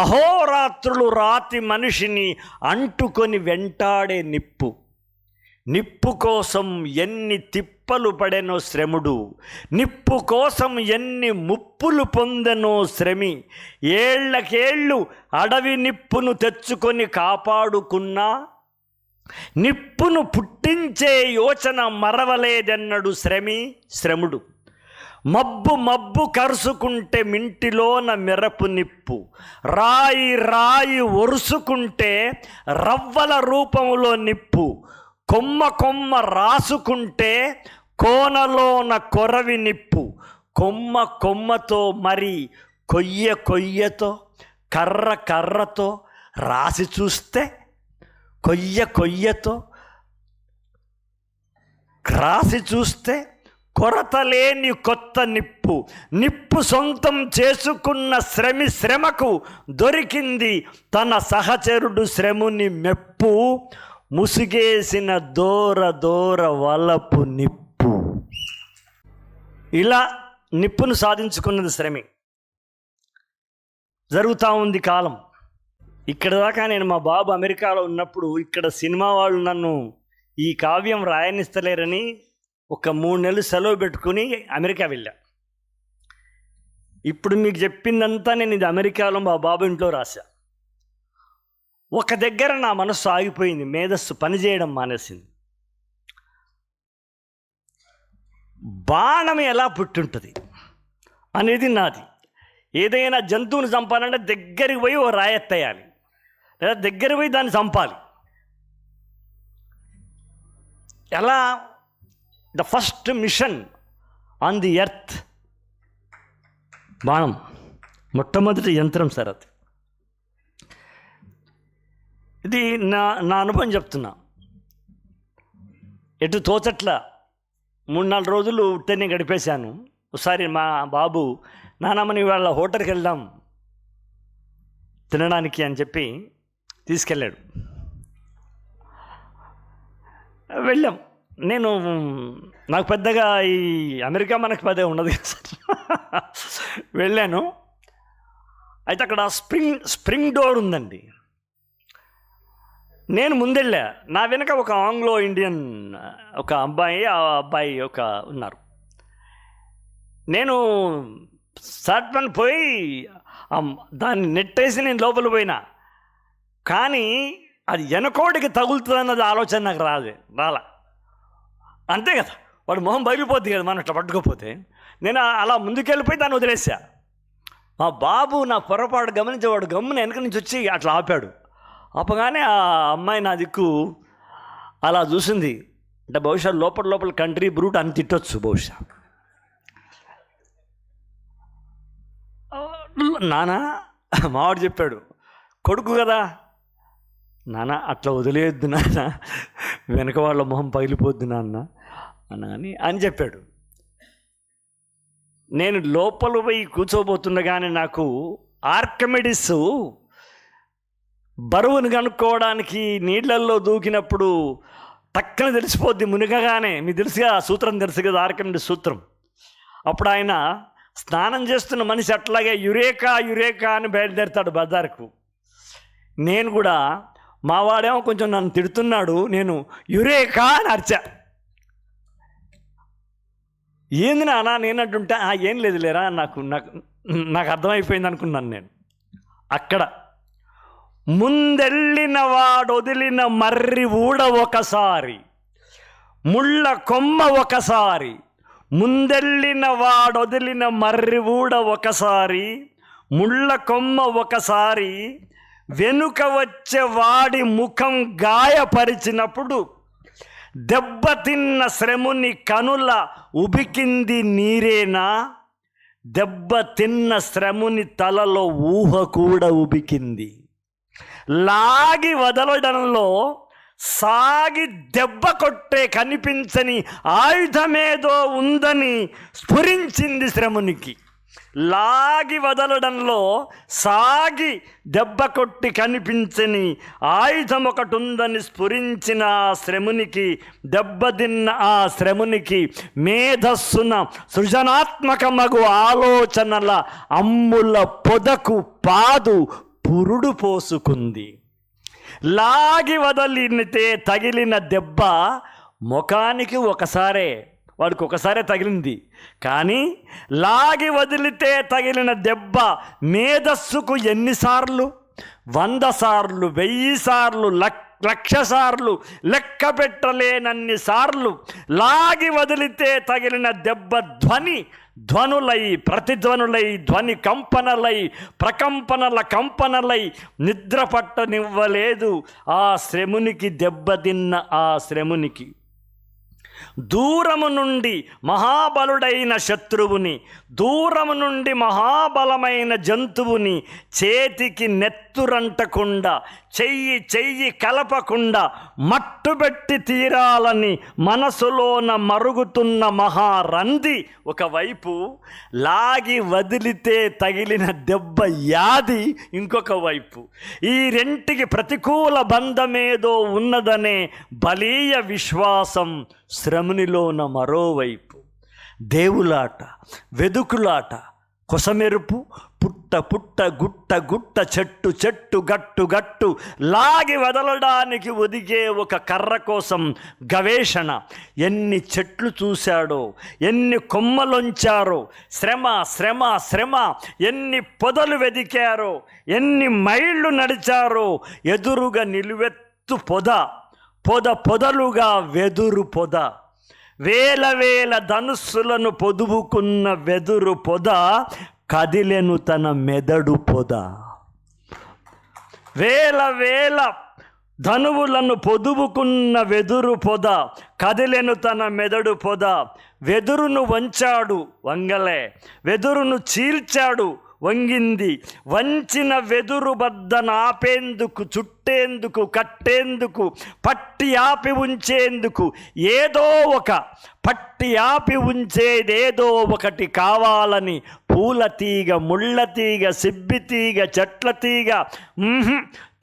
అహోరాత్రులు రాతి మనిషిని అంటుకొని వెంటాడే నిప్పు. నిప్పు కోసం ఎన్ని తిప్పలు పడెనో శ్రముడు, నిప్పు కోసం ఎన్ని ముప్పులు పొందెనో శ్రమి. ఏళ్లకేళ్ళు అడవి నిప్పును తెచ్చుకొని కాపాడుకున్నా నిప్పును పుట్టించే యోచన మరవలేదన్నడు శ్రముడు. మబ్బు మబ్బు కరుసుకుంటే మింటిలోన మెరపు నిప్పు, రాయి రాయి ఒరుసుకుంటే రవ్వల రూపములో నిప్పు, కొమ్మ కొమ్మ రాసుకుంటే కోనలోన కొరవి నిప్పు, కొమ్మ కొమ్మతో మరి కొయ్య కొయ్యతో కర్ర కర్రతో రాసి చూస్తే కొయ్య కొయ్యతో రాసి చూస్తే కొరత లేని కొత్త నిప్పు. నిప్పు సొంతం చేసుకున్న శ్రమకు దొరికింది తన సహచరుడు శ్రముని మెప్పు, ముసిగేసిన దూర దూర వలపు నిప్పు. ఇలా నిప్పును సాధించుకున్నది శ్రమి. జరుగుతూ ఉంది కాలం. ఇక్కడ దాకా నేను మా బాబు అమెరికాలో ఉన్నప్పుడు ఇక్కడ సినిమా వాళ్ళు నన్ను ఈ కావ్యం రాయనిస్తలేరని ఒక 3 నెలలు సెలవు పెట్టుకుని అమెరికా వెళ్ళా. ఇప్పుడు మీకు చెప్పిందంతా నేను ఇది అమెరికాలో మా బాబు ఇంట్లో రాశా. ఒక దగ్గర నా మనస్సు ఆగిపోయింది, మేధస్సు పనిచేయడం మానేసింది. బాణం ఎలా పుట్టుంటుంది అనేది నాది. ఏదైనా జంతువుని చంపాలంటే దగ్గరికి పోయి ఓ రాయెత్తేయాలి, లేదా దగ్గరికి పోయి దాన్ని చంపాలి. ఎలా? The first machine on the earth బాణం, మొట్టమొదటి యంత్రం సార్ అది. ఇది నా అనుభవం చెప్తున్నా. ఎటు తోచట్ల 3-4 రోజులు ఉట్టనే గడిపేశాను. ఒకసారి మా బాబు, నానమ్మని వాళ్ళ హోటల్కి వెళ్దాం తినడానికి అని చెప్పి తీసుకెళ్ళాడు. వెళ్ళాం. నాకు పెద్దగా ఈ అమెరికా మనకు పెద్దగా ఉండదు కదా సార్. వెళ్ళాను. అయితే అక్కడ స్ప్రింగ్ డోర్ ఉందండి. నేను ముందెళ్ళా. నా వెనక ఒక ఆంగ్లో ఇండియన్ ఒక అబ్బాయి, ఆ అబ్బాయి ఉన్నారు. నేను సర్పని పోయి దాన్ని నెట్టేసి నేను లోపల పోయినా, కానీ అది వెనకోడికి తగులుతుంది అన్నది ఆలోచన నాకు రాలా. అంతే కదా, వాడు మొహం బయలుపోద్ది కదా మనం ఇట్లా పట్టుకోపోతే. నేను అలా ముందుకెళ్ళిపోయి దాన్ని వదిలేసా. మా బాబు నా పొరపాటు గమనించి వాడు గమ్మున వెనక నుంచి వచ్చి అట్లా ఆపాడు. ఆపగానే ఆ అమ్మాయి నా దిక్కు అలా చూసింది. అంటే బహుశా లోపల కంట్రీ బ్రూట్ అని తిట్టొచ్చు బహుశా. నాన్న, మావాడు చెప్పాడు, కొడుకు కదా నాన్న అట్లా వదిలేయొద్దు నాన్న, వెనక వాళ్ళ మొహం పగిలిపోద్దు నాన్న అని చెప్పాడు. నేను లోపల పోయి కూర్చోబోతుండగానే నాకు ఆర్కిమిడిస్ బరువును కనుక్కోవడానికి నీళ్ళల్లో దూకినప్పుడు టక్కన తెలిసిపోద్ది మునిగగానే. మీకు తెలుసుగా సూత్రం, తెలుసు కదా ఆర్కిమిడిస్ సూత్రం. అప్పుడు ఆయన స్నానం చేస్తున్న మనిషి అట్లాగే యురేకా అని బయలుదేరుతాడు బజార్కు. నేను కూడా, మావాడేమో కొంచెం నన్ను తిడుతున్నాడు, నేను యురేకా అని అరిచా. ఏంది నాన్న నేనంటుంటే, ఏం లేదు లేరా, నాకు అర్థమైపోయింది అనుకున్నాను నేను. అక్కడ ముందెళ్ళిన వాడొదిలిన మర్రి ఊడ ఒకసారి, ముళ్ళ కొమ్మ ఒకసారి. ముందెళ్ళిన వాడొదిలిన మర్రి ఊడ ఒకసారి, ముళ్ళ కొమ్మ ఒకసారి. వెనుక వచ్చే వాడి ముఖం గాయపరిచినప్పుడు దెబ్బతిన్న శ్రముని కనుల ఉబికింది నీరేనా? దెబ్బతిన్న శ్రముని తలలో ఊహ కూడా ఉబికింది. లాగి వదలడంలో సాగి దెబ్బ కొట్టే కనిపించని ఆయుధమేదో ఉందని స్ఫురించింది శ్రమునికి. లాగి వదలడంలో సాగి దెబ్బ కొట్టి కనిపించని ఆయుధం ఒకటి ఉందని స్ఫురించిన ఆ శ్రమునికి, దెబ్బతిన్న ఆ శ్రమునికి మేధస్సున సృజనాత్మకమగు ఆలోచనల అమ్ముల పొదకు పాదు పురుడు పోసుకుంది. లాగి వదిలితే తగిలిన దెబ్బ ముఖానికి ఒకసారే, వాడికి ఒకసారే తగిలింది. కానీ లాగి వదిలితే తగిలిన దెబ్బ మేధస్సుకు ఎన్నిసార్లు? 100 సార్లు, 1000 సార్లు, 1,00,000 సార్లు, లెక్క పెట్టలేనన్ని సార్లు లాగి వదిలితే తగిలిన దెబ్బ ధ్వనులై, ప్రతిధ్వనులై, ధ్వని కంపనలై, ప్రకంపనల కంపనలై నిద్ర పట్టనివ్వలేదు ఆ శ్రమునికి. దెబ్బతిన్న ఆ శ్రమునికి దూరము నుండి మహాబలుడైన శత్రువుని, దూరము నుండి మహాబలమైన జంతువుని చేతికి నెత్తురంటకుండా, చెయ్యి కలపకుండా మట్టుబెట్టి తీరాలని మనసులోన మరుగుతున్న మహారంది ఒకవైపు, లాగి వదిలితే తగిలిన దెబ్బ యాది ఇంకొక వైపు. ఈ రెంటికి ప్రతికూల బంధమేదో ఉన్నదనే బలీయ విశ్వాసం శ్రమునిలోన మరోవైపు. దేవులాట, వెదుకులాట, కొసమెరుపు పుట్ట పుట్ట గుట్ట గుట్ట చెట్టు చెట్టు గట్టు గట్టు లాగి వదలడానికి ఒదిగే ఒక కర్ర కోసం గవేషణ. ఎన్ని చెట్లు చూశాడో, ఎన్ని కొమ్మలొంచారో, శ్రమ శ్రమ శ్రమ, ఎన్ని పొదలు వెదికారో, ఎన్ని మైళ్ళు నడిచారో. ఎదురుగా నిలువెత్తు పొద, పొద పొదలుగా వెదురు పొద, వేల వేల ధనుస్సులను పొదువుకున్న వెదురు పొద కదిలెను తన మెదడు పొద. వేల వేల ధనువులను పొదువుకున్న వెదురు పొద కదిలెను తన మెదడు పొద. వెదురును వంచాడు, వంగలే. వెదురును చీల్చాడు, వంగింది. వంచిన వెదురు బద్దను ఆపేందుకు, చుట్టేందుకు, కట్టేందుకు, పట్టి ఆపి ఉంచేందుకు ఏదో ఒక పట్టి ఆపి ఉంచేదేదో ఒకటి కావాలని పూల తీగ, ముళ్ళ తీగ, సిబ్బి తీగ, చెట్ల తీగ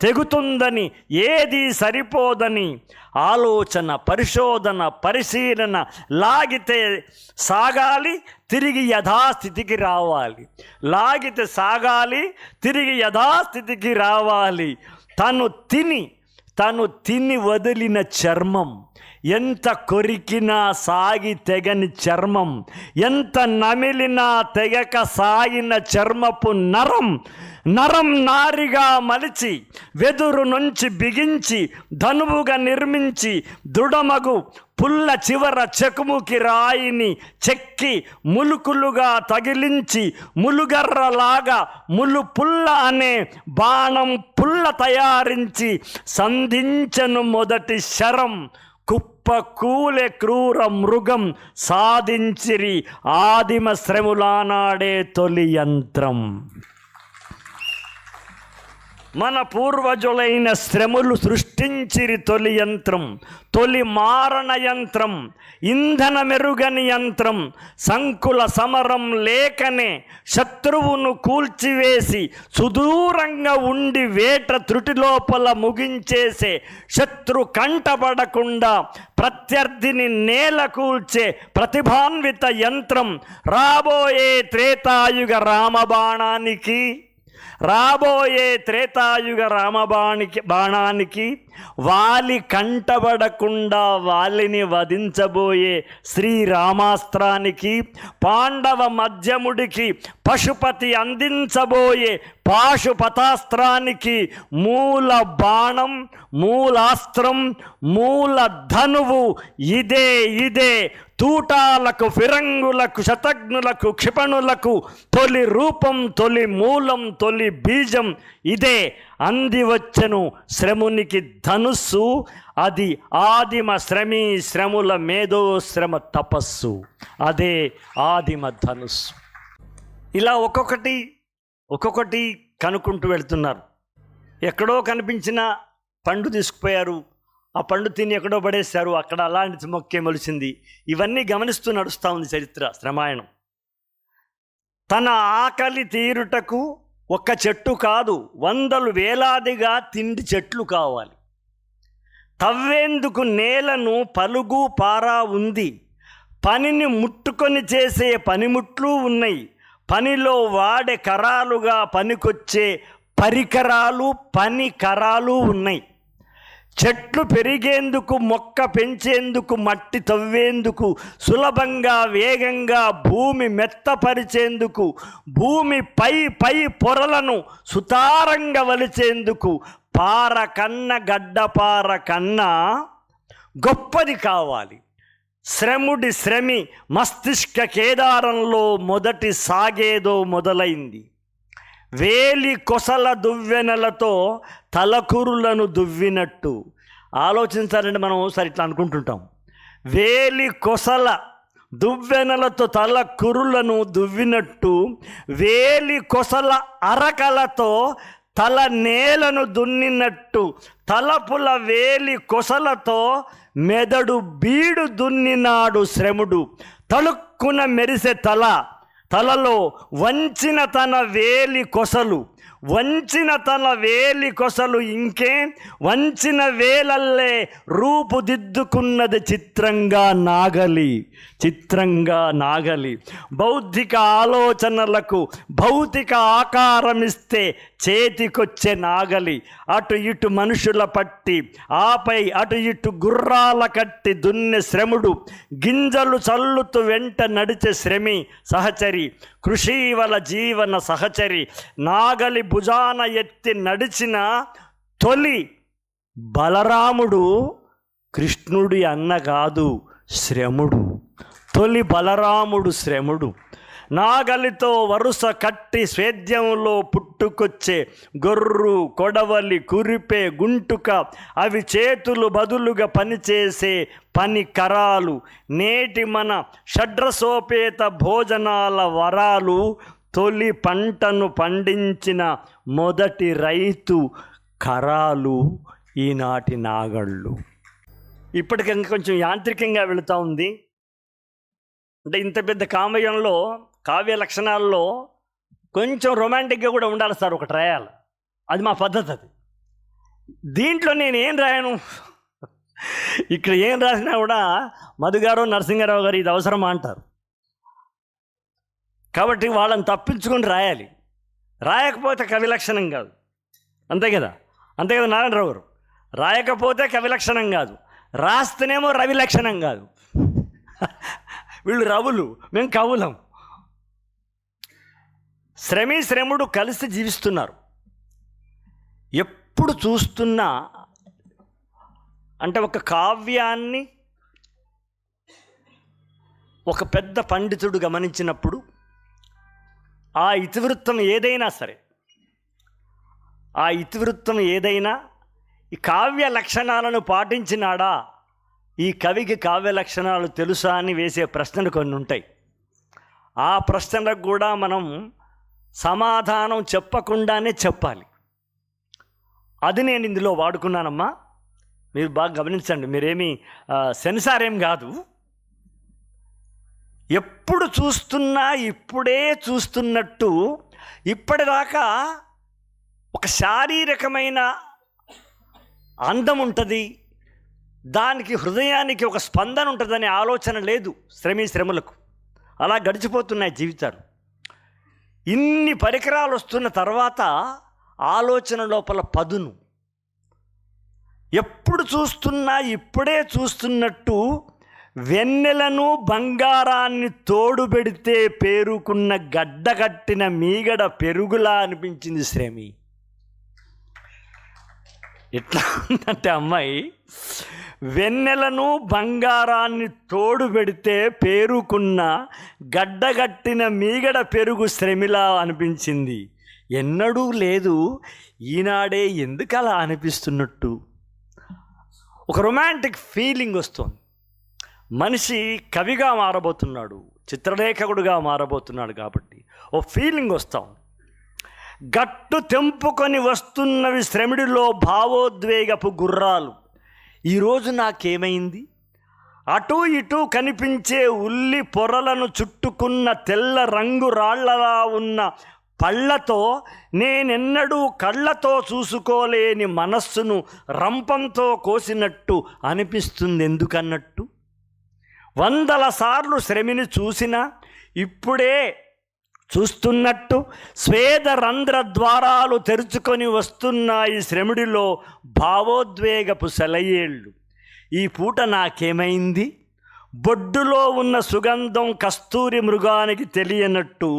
తెగుతుందని, ఏది సరిపోదని ఆలోచన, పరిశోధన, పరిశీలన. లాగితే సాగాలి, తిరిగి యథాస్థితికి రావాలి. లాగితే సాగాలి, తిరిగి యథాస్థితికి రావాలి. తను తిని వదిలిన చర్మం, ఎంత కొరికినా సాగి తెగని చర్మం, ఎంత నమిలినా తెగక సాగిన చర్మపు నరం, నరం నారిగా మలిచి వెదురు నుంచి బిగించి ధనువుగా నిర్మించి దృఢమగు పుల్ల చివర చెకుముకి రాయిని చెక్కి ములుకులుగా తగిలించి ములుగర్రలాగా ములు పుల్ల అనే బాణం పుల్ల తయారించి సంధించను మొదటి శరం. కుప్పకూలె క్రూర మృగం సాధించిరి ఆదిమ శ్రములానాడే తొలి యంత్రం. మన పూర్వజులైన శ్రములు సృష్టించిరి తొలి యంత్రం, తొలి మారణ యంత్రం, ఇంధన మెరుగని యంత్రం. సంకుల సమరం లేకనే శత్రువును కూల్చివేసి సుదూరంగా ఉండి వేట త్రుటి లోపల ముగించేసే, శత్రు కంటపడకుండా ప్రత్యర్థిని నేల కూల్చే ప్రతిభాన్విత యంత్రం. రాబోయే త్రేతాయుగ రామబాణానికి, రాబోయే త్రేతాయుగ బాణానికి వాలి కంటబడకుండా వాలిని వధించబోయే శ్రీరామాస్త్రానికి, పాండవ మధ్యముడికి పశుపతి అందించబోయే పాశుపతాస్త్రానికి మూల బాణం, మూలాస్త్రం, మూల ధనువు ఇదే. తూటాలకు, ఫిరంగులకు, శతఘ్నులకు, క్షిపణులకు తొలి రూపం, తొలి మూలం, తొలి బీజం ఇదే. అందివచ్చెను శ్రమునికి ధనుస్సు, అది ఆదిమ శ్రమీ శ్రముల మేధో శ్రమ తపస్సు, అదే ఆదిమ ధనుస్సు. ఇలా ఒక్కొక్కటి కనుక్కుంటూ వెళ్తున్నారు. ఎక్కడో కనిపించిన పండు తీసుకుపోయారు, ఆ పండు తిని ఎక్కడో పడేశారు, అక్కడ అలాంటి మొక్కే మొలిచింది. ఇవన్నీ గమనిస్తూ నడుస్తూ ఉంది చరిత్ర, రామాయణం. తన ఆకలి తీరుటకు ఒక్క చెట్టు కాదు, వందలు వేలాదిగా తిండి చెట్లు కావాలి. తవ్వేందుకు నేలను పలుగు పారా ఉంది. పనిని ముట్టుకొని చేసే పనిముట్లు ఉన్నాయి. పనిలో వాడే కరాలుగా పనికొచ్చే పరికరాలు, పని కరాలు ఉన్నాయి. చెట్లు పెరిగేందుకు, మొక్క పెంచేందుకు, మట్టి తవ్వేందుకు, సులభంగా వేగంగా భూమి మెత్తపరిచేందుకు, భూమి పై పొరలను సుతారంగా వలిచేందుకు పార కన్న, గడ్డపార కన్నా గొప్పది కావాలి. శ్రమి మస్తిష్క కేదారంలో మొదటి సాగేదో మొదలైంది. వేలి కొసల దువ్వెనలతో తలకురులను దువ్వినట్టు. ఆలోచించాలంటే మనం ఒకసారి ఇట్లా అనుకుంటుంటాం. వేలి కొసల దువ్వెనలతో తల కురులను దువ్వినట్టు, వేలి కొసల అరకలతో తల నేలను దున్నినట్టు, తలపుల వేలి కొసలతో మెదడు బీడు దున్నినాడు శ్రముడు. తలుక్కున మెరిసే తలలో వంచిన తన వేలి కొసలు, వంచిన తన వేలి కొసలు ఇంకే వంచిన వేలల్లే రూపుదిద్దుకున్నది చిత్రంగా నాగలి బౌద్ధిక ఆలోచనలకు భౌతిక ఆకారమిస్తే చేతికొచ్చే నాగలి, అటు ఇటు మనుషుల పట్టి ఆపై అటు ఇటు గుర్రాల కట్టి దున్నె శ్రముడు, గింజలు చల్లుతూ వెంట నడిచే శ్రమి సహచరి, కృషీవల జీవన సహచరి, నాగలి భుజాన ఎత్తి నడిచిన తొలి బలరాముడు కృష్ణుడి అన్న కాదు శ్రముడు. తొలి బలరాముడు శ్రముడు. నాగలితో వరుస కట్టి స్వేద్యంలో పుట్టుకొచ్చే గొర్రు, కొడవలి, కురిపే, గుంటుక అవి చేతులు బదులుగా పనిచేసే పని కరాలు. నేటి మన షడ్రసోపేత భోజనాల వరాలు. తొలి పంటను పండించిన మొదటి రైతు కరాలు ఈనాటి నాగళ్ళు. ఇప్పటికి కొంచెం యాంత్రికంగా వెళుతూ ఉంది. అంటే ఇంత పెద్ద కావ్య లక్షణాల్లో కొంచెం రొమాంటిక్గా కూడా ఉండాలి సార్, ఒకటి రాయాలి. అది మా పద్ధతి. అది దీంట్లో నేను ఏం రాయను, ఇక్కడ ఏం రాసినా కూడా మధుగారు నరసింహారావు గారు ఇది అవసరమా అంటారు. కాబట్టి వాళ్ళని తప్పించుకొని రాయాలి. రాయకపోతే కవి లక్షణం కాదు. అంతే కదా నారాయణరావు గారు. రాయకపోతే కవి లక్షణం కాదు, రాస్తేనేమో రవి లక్షణం కాదు. వీళ్ళు రవులు, మేము కవులం. శ్రముడు కలిసి జీవిస్తున్నారు. ఎప్పుడు చూస్తున్నా అంటే ఒక కావ్యాన్ని ఒక పెద్ద పండితుడు గమనించినప్పుడు ఆ ఇతివృత్తం ఏదైనా సరే, ఈ కావ్య లక్షణాలను పాటించినాడా, ఈ కవికి కావ్య లక్షణాలు తెలుసా అని వేసే ప్రశ్నలు కొన్ని ఉంటాయి. ఆ ప్రశ్నలకు కూడా మనం సమాధానం చెప్పకుండానే చెప్పాలి. అది నేను ఇందులో వాడుకున్నానమ్మా. మీరు బాగా గమనించండి, మీరేమీ సెన్సార్ ఏం కాదు. ఎప్పుడు చూస్తున్నా ఇప్పుడే చూస్తున్నట్టు ఇప్పటిదాకా ఒక శారీరకమైన అందం ఉంటుంది, దానికి హృదయానికి ఒక స్పందన ఉంటుందనే ఆలోచన లేదు శ్రమలకు. అలా గడిచిపోతున్నాయి జీవితాలు. ఇన్ని పరికరాలు వస్తున్న తర్వాత ఆలోచన లోపల పదును. ఎప్పుడు చూస్తున్నా ఇప్పుడే చూస్తున్నట్టు వెన్నెలను బంగారాన్ని తోడుబెడితే పేరుకున్న గడ్డగట్టిన మీగడ పెరుగులా అనిపించింది శ్రమి. ఎట్లా ఉందంటే అమ్మాయి, వెన్నెలను బంగారాన్ని తోడు పెడితే పేరుకున్న గడ్డగట్టిన మీగడ పెరుగు శ్రమిలా అనిపించింది. ఎన్నడూ లేదు, ఈనాడే ఎందుకు అలా అనిపిస్తున్నట్టు ఒక రొమాంటిక్ ఫీలింగ్ వస్తుంది. మనిషి కవిగా మారబోతున్నాడు, చిత్రలేఖకుడుగా మారబోతున్నాడు. కాబట్టి ఓ ఫీలింగ్ వస్తాం. గట్టు తెంపుకొని వస్తున్నవి శ్రమిడిలో భావోద్వేగపు గుర్రాలు. ఈరోజు నాకేమైంది, అటు ఇటు కనిపించే ఉల్లి పొరలను చుట్టుకున్న తెల్ల రంగు రాళ్లలా ఉన్న పళ్ళతో నేనెన్నడూ కళ్ళతో చూసుకోలేని మనస్సును రంపంతో కోసినట్టు అనిపిస్తుంది. ఎందుకన్నట్టు 100 సార్లు శ్రమిని చూసినా ఇప్పుడే చూస్తున్నట్టు స్వేద రంధ్ర ద్వారాలు తెరుచుకొని వస్తున్నాయి శ్రముడిలో భావోద్వేగపు సెలయేళ్ళు. ఈ పూట నాకేమైంది, బొడ్డులో ఉన్న సుగంధం కస్తూరి మృగానికి తెలియనట్టు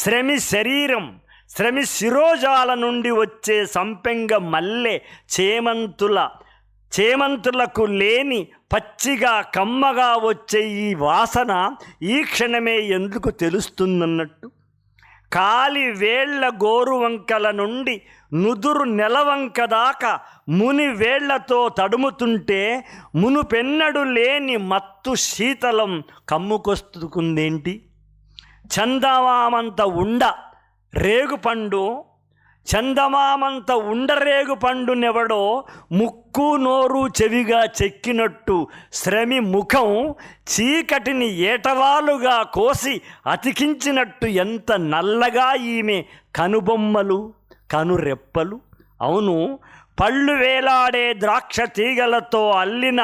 శ్రమి శిరోజాల నుండి వచ్చే సంపెంగ మల్లె చేమంతులకు లేని పచ్చిగా కమ్మగా వచ్చే ఈ వాసన ఈ క్షణమే ఎందుకు తెలుస్తుందన్నట్టు కాలి వేళ్ల గోరువంకల నుండి నుదురు నెలవంక దాకా ముని వేళ్లతో తడుముతుంటే మునుపెన్నడు లేని మత్తు శీతలం కమ్ముకొస్తుకుందేంటి. చందమామంత ఉండరేగు పండునెవడో ముక్కు నోరు చెవిగా చెక్కినట్టు శ్రమి ముఖం చీకటిని ఏటవాలుగా కోసి అతికించినట్టు ఎంత నల్లగా ఈమె కనుబొమ్మలు కనురెప్పలు. అవును, పళ్ళు వేలాడే ద్రాక్ష తీగలతో అల్లిన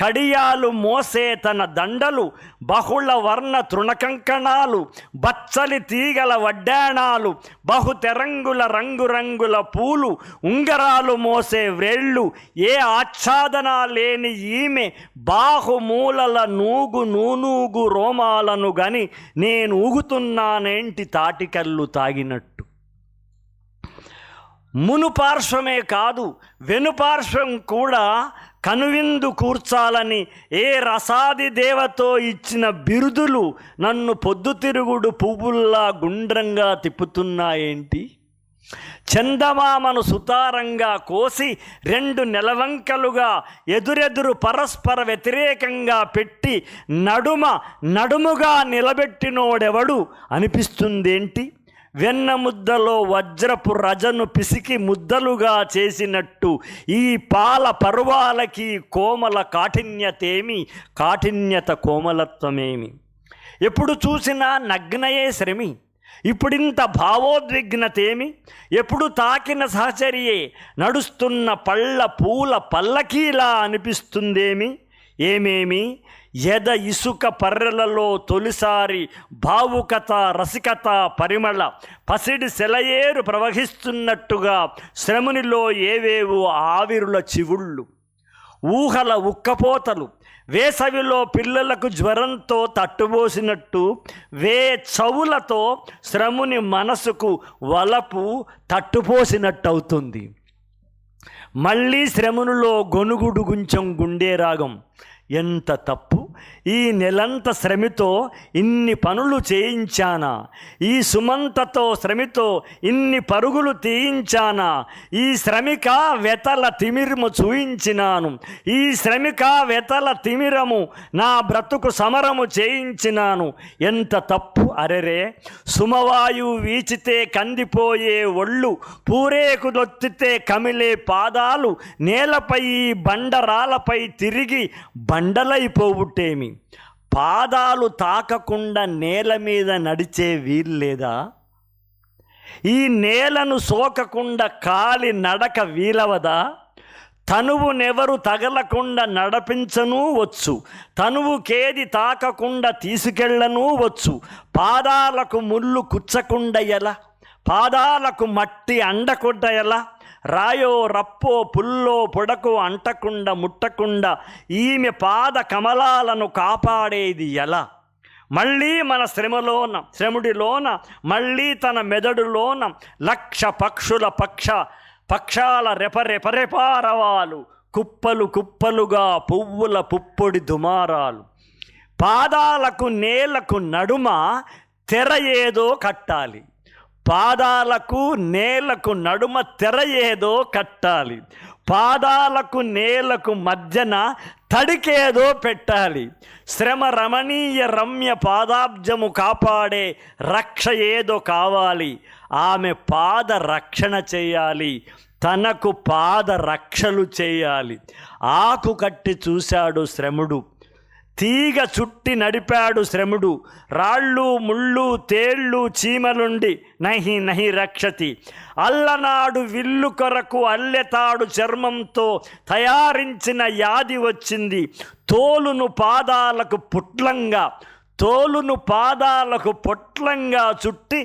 కడియాలు మోసే తన దండలు, బహుళ వర్ణ తృణకంకణాలు, బచ్చలి తీగల వడ్డాణాలు, బహుతెరంగుల రంగురంగుల పూలు, ఉంగరాలు మోసే వ్రేళ్ళు, ఏ ఆచ్ఛాదన లేని ఈమె బాహుమూలల నూనూగు రోమాలను గని నేను ఊగుతున్నానేంటి తాటికల్లు తాగినట్టు. మునుపార్శ్వమే కాదు, వెనుపార్శ్వం కూడా కనువిందు కూర్చాలని ఏ రసాది దేవతో ఇచ్చిన బిరుదులు నన్ను పొద్దుతిరుగుడు పువ్వుల్లా గుండ్రంగా తిప్పుతున్నాయేంటి. చందమామను సుతారంగా కోసి 2 నెలవంకలుగా ఎదురెదురు పరస్పర వ్యతిరేకంగా పెట్టి నడుముగా నిలబెట్టినోడెవడు అనిపిస్తుందేంటి. వెన్న ముద్దలో వజ్రపు రజను పిసికి ముద్దలుగా చేసినట్టు ఈ పాల పర్వాలకి కోమల కాఠిన్యత కోమలత్వమేమి. ఎప్పుడు చూసినా నగ్నయే శ్రమి, ఇప్పుడింత భావోద్విగ్నతేమి. ఎప్పుడు తాకిన సహచర్యే నడుస్తున్న పళ్ళ పూల పల్లకీలా అనిపిస్తుందేమి. ఏమేమి ఎద ఇసుక పర్రెలలో తొలిసారి భావుకత రసికత పరిమళ పసిడి సెలయేరు ప్రవహిస్తున్నట్టుగా శ్రమునిలో ఏవేవో ఆవిరుల చివుళ్ళు, ఊహల ఉక్కపోతలు, వేసవిలో పిల్లలకు జ్వరంతో తట్టుబోసినట్టు చవులతో శ్రముని మనసుకు వలపు తట్టుపోసినట్టవుతుంది. మళ్ళీ శ్రమునిలో గొనుగుడు గుంచెం గుండె రాగం. ఎంత తప్పు! ఈ నెలంత శ్రమితో ఇన్ని పనులు చేయించానా, ఈ సుమంతతో శ్రమితో ఇన్ని పరుగులు తీయించానా, ఈ శ్రమిక వెతల తిమిరము చూయించినాను, ఈ శ్రమిక వెతల తిమిరము నా బ్రతుకు సమరము చేయించినాను. ఎంత తప్పు! అరెరే, సుమవాయువు వీచితే కందిపోయే ఒళ్ళు, పూరేకులొత్తితే కమిలే పాదాలు, నేలపై బండరాలపై తిరిగి బండలైపోవుటేమి. పాదాలు తాకకుండా నేల మీద నడిచే వీల్లేదా? ఈ నేలను సోకకుండా కాలి నడక వీలవదా? తనువునెవరు తగలకుండా నడిపించనూ వచ్చు, తనువుకేది తాకకుండా తీసుకెళ్ళనూ వచ్చు. పాదాలకు ముళ్ళు కుచ్చకుండా ఎలా, పాదాలకు మట్టి అండకుండా ఎలా, రాయో రప్పో పుల్లో పొడకు అంటకుండా ముట్టకుండా ఈమె పాద కమలాలను కాపాడేది ఎలా? మళ్ళీ మన శ్రముడిలోన మళ్ళీ తన మెదడులోన లక్ష పక్షుల పక్షాల రెపరెపరెపారవాలు, కుప్పలు కుప్పలుగా పువ్వుల పుప్పొడి దుమారాలు. పాదాలకు నేలకు నడుమ తెర ఏదో కట్టాలి, పాదాలకు నేలకు నడుమ తెర ఏదో కట్టాలి, పాదాలకు నేలకు మధ్యన తడికేదో పెట్టాలి. శ్రమ రమణీయ రమ్య పాదాబ్జము కాపాడే రక్ష ఏదో కావాలి. ఆమె పాద రక్షణ చేయాలి, తనకు పాద రక్షలు చేయాలి. ఆకు కట్టి చూశాడు శ్రముడు, తీగ చుట్టి నడిపాడు శ్రముడు. రాళ్ళు ముళ్ళు తేళ్ళు చీమలుండి నహి రక్షతి. అల్లనాడు విల్లు కొరకు అల్లెతాడు చర్మంతో తయారించిన యాది వచ్చింది. తోలును పాదాలకు పొట్లంగా చుట్టి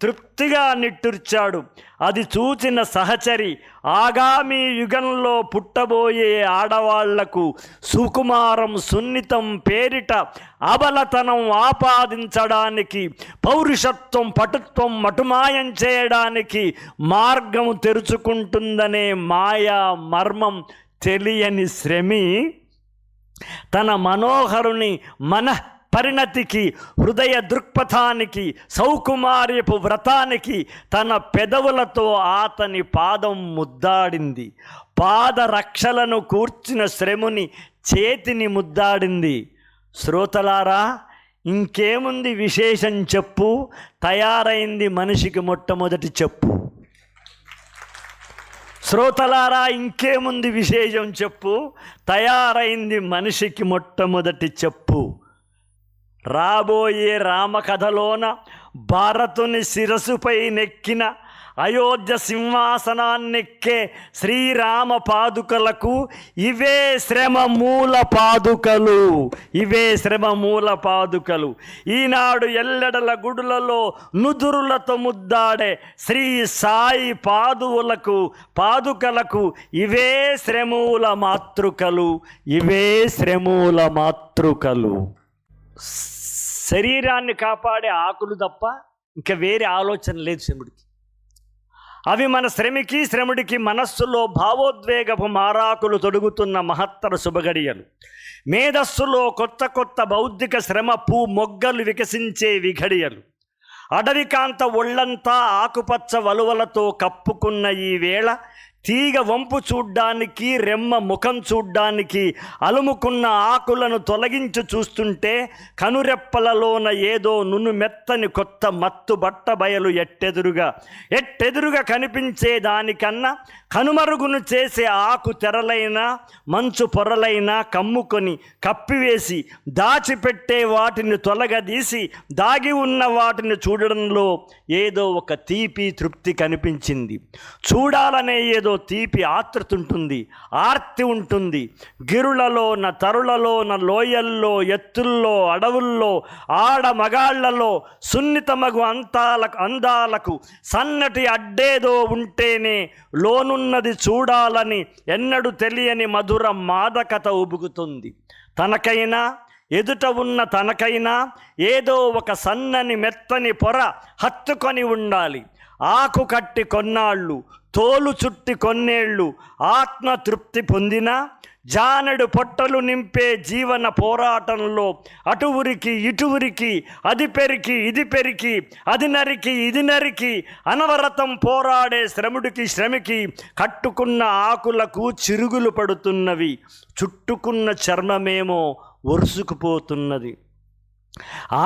తృప్తిగా నిట్టూర్చాడు. అది చూచిన సహచరి ఆగామి యుగంలో పుట్టబోయే ఆడవాళ్లకు సుకుమారం సున్నితం పేరిట అబలతనం ఆపాదించడానికి, పౌరుషత్వం పటుత్వం మటుమాయం చేయడానికి మార్గం తెరుచుకుంటుందనే మాయా మర్మం తెలియని శ్రమి తన మనోహరుని పరిణతికి, హృదయ దృక్పథానికి, సౌకుమార్యపు వ్రతానికి తన పెదవులతో అతని పాదం ముద్దాడింది. పాదరక్షలను కూర్చిన శ్రముని చేతిని ముద్దాడింది. శ్రోతలారా, ఇంకేముంది విశేషం చెప్పు, తయారైంది మనిషికి మొట్టమొదటి చెప్పు. శ్రోతలారా, ఇంకేముంది విశేషం చెప్పు, తయారైంది మనిషికి మొట్టమొదటి చెప్పు. రాబోయే రామకథలోన భారతుని శిరసుపై నెక్కిన అయోధ్య సింహాసనాన్నెక్కే శ్రీరామ పాదుకలకు ఇవే శ్రమ మూల పాదుకలు, ఇవే శ్రమ మూల పాదుకలు. ఈనాడు ఎల్లెడల గుడులలో నుదురులతో ముద్దాడే శ్రీ సాయి పాదుకలకు ఇవే శ్రమూల మాతృకలు, ఇవే శ్రమూల మాతృకలు. శరీరాన్ని కాపాడే ఆకులు తప్ప ఇంకా వేరే ఆలోచన లేదు శివుడికి. అవి మన శ్రముడికి మనస్సులో భావోద్వేగపు మారాకులు తొడుగుతున్న మహత్తర శుభగడియలు. మేధస్సులో కొత్త కొత్త బౌద్ధిక శ్రమ మొగ్గలు వికసించే విఘడియలు. అడవికాంత ఒళ్ళంతా ఆకుపచ్చ వలువలతో కప్పుకున్న ఈ వేళ తీగ వంపు చూడ్డానికి, రెమ్మ ముఖం చూడ్డానికి అలుముకున్న ఆకులను తొలగించి చూస్తుంటే కనురెప్పలలోన ఏదో మెత్తని కొత్త మత్తు బట్ట బయలు ఎట్టెదురుగా కనిపించే దానికన్నా కనుమరుగును చేసే ఆకు తెరలైనా మంచు పొరలైనా కమ్ముకొని కప్పివేసి దాచిపెట్టే వాటిని తొలగదీసి దాగి ఉన్న వాటిని చూడడంలో ఏదో ఒక తీపి తృప్తి కనిపించింది. చూడాలనే ఏదో తీపి ఆతృత ఉంటుంది, ఆర్తి ఉంటుంది. గిరులలోన, తరులలోన, లోయల్లో, ఎత్తుల్లో, అడవుల్లో, ఆడ మగాళ్లలో సున్నితమగు అందాలకు సన్నటి అడ్డేదో ఉంటేనే లోనున్నది చూడాలని ఎన్నడూ తెలియని మధుర మాదకత ఉబుకుతుంది. తనకైనా ఎదుట ఉన్న తనకైనా ఏదో ఒక సన్నని మెత్తని పొర హత్తుకొని ఉండాలి. ఆకు కట్టి కొన్నాళ్ళు, తోలు చుట్టి కొన్నేళ్ళు ఆత్మతృప్తి పొందినా జానెడు పొట్టలు నింపే జీవన పోరాటంలో అటువురికి ఇటువురికి, అది పెరికి ఇది పెరికి, అది నరికి ఇది నరికి అనవరతం పోరాడే శ్రమికి కట్టుకున్న ఆకులకు చిరుగులు పడుతున్నవి. చుట్టుకున్న చర్మమేమో ఒరుసుకుపోతున్నది.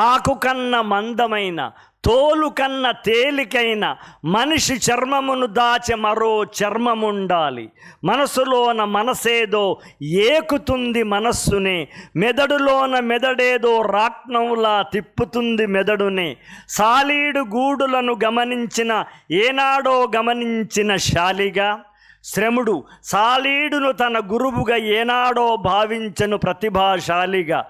ఆకు కన్న మందమైన, తోలు కన్న తేలికైన మనిషి చర్మమును దాచె మరో చర్మముండాలి. మనసులోన మనసేదో ఏకుతుంది మనస్సునే, మెదడులోన మెదడేదో రాట్నంలా తిప్పుతుంది మెదడునే. సాలీడు గూడులను ఏనాడో గమనించిన శాలిగా శ్రముడు సాలీడును తన గురువుగా ఏనాడో భావించను ప్రతిభాశాలిగా.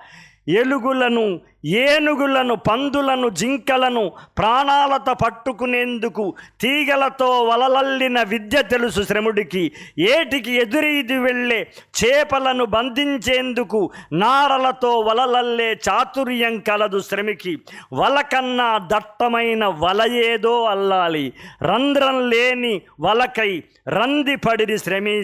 ఏనుగులను, పందులను, జింకలను ప్రాణాలతో పట్టుకునేందుకు తీగలతో వలలల్లిన విద్య తెలుసు శ్రముడికి. ఏటికి ఎదురీది వెళ్ళే చేపలను బంధించేందుకు నారలతో వలలల్లే చాతుర్యం కలదు శ్రమికి. వలకన్నా దట్టమైన వల ఏదో అల్లాలి. రంధ్రం లేని వలకై రందిపడిరి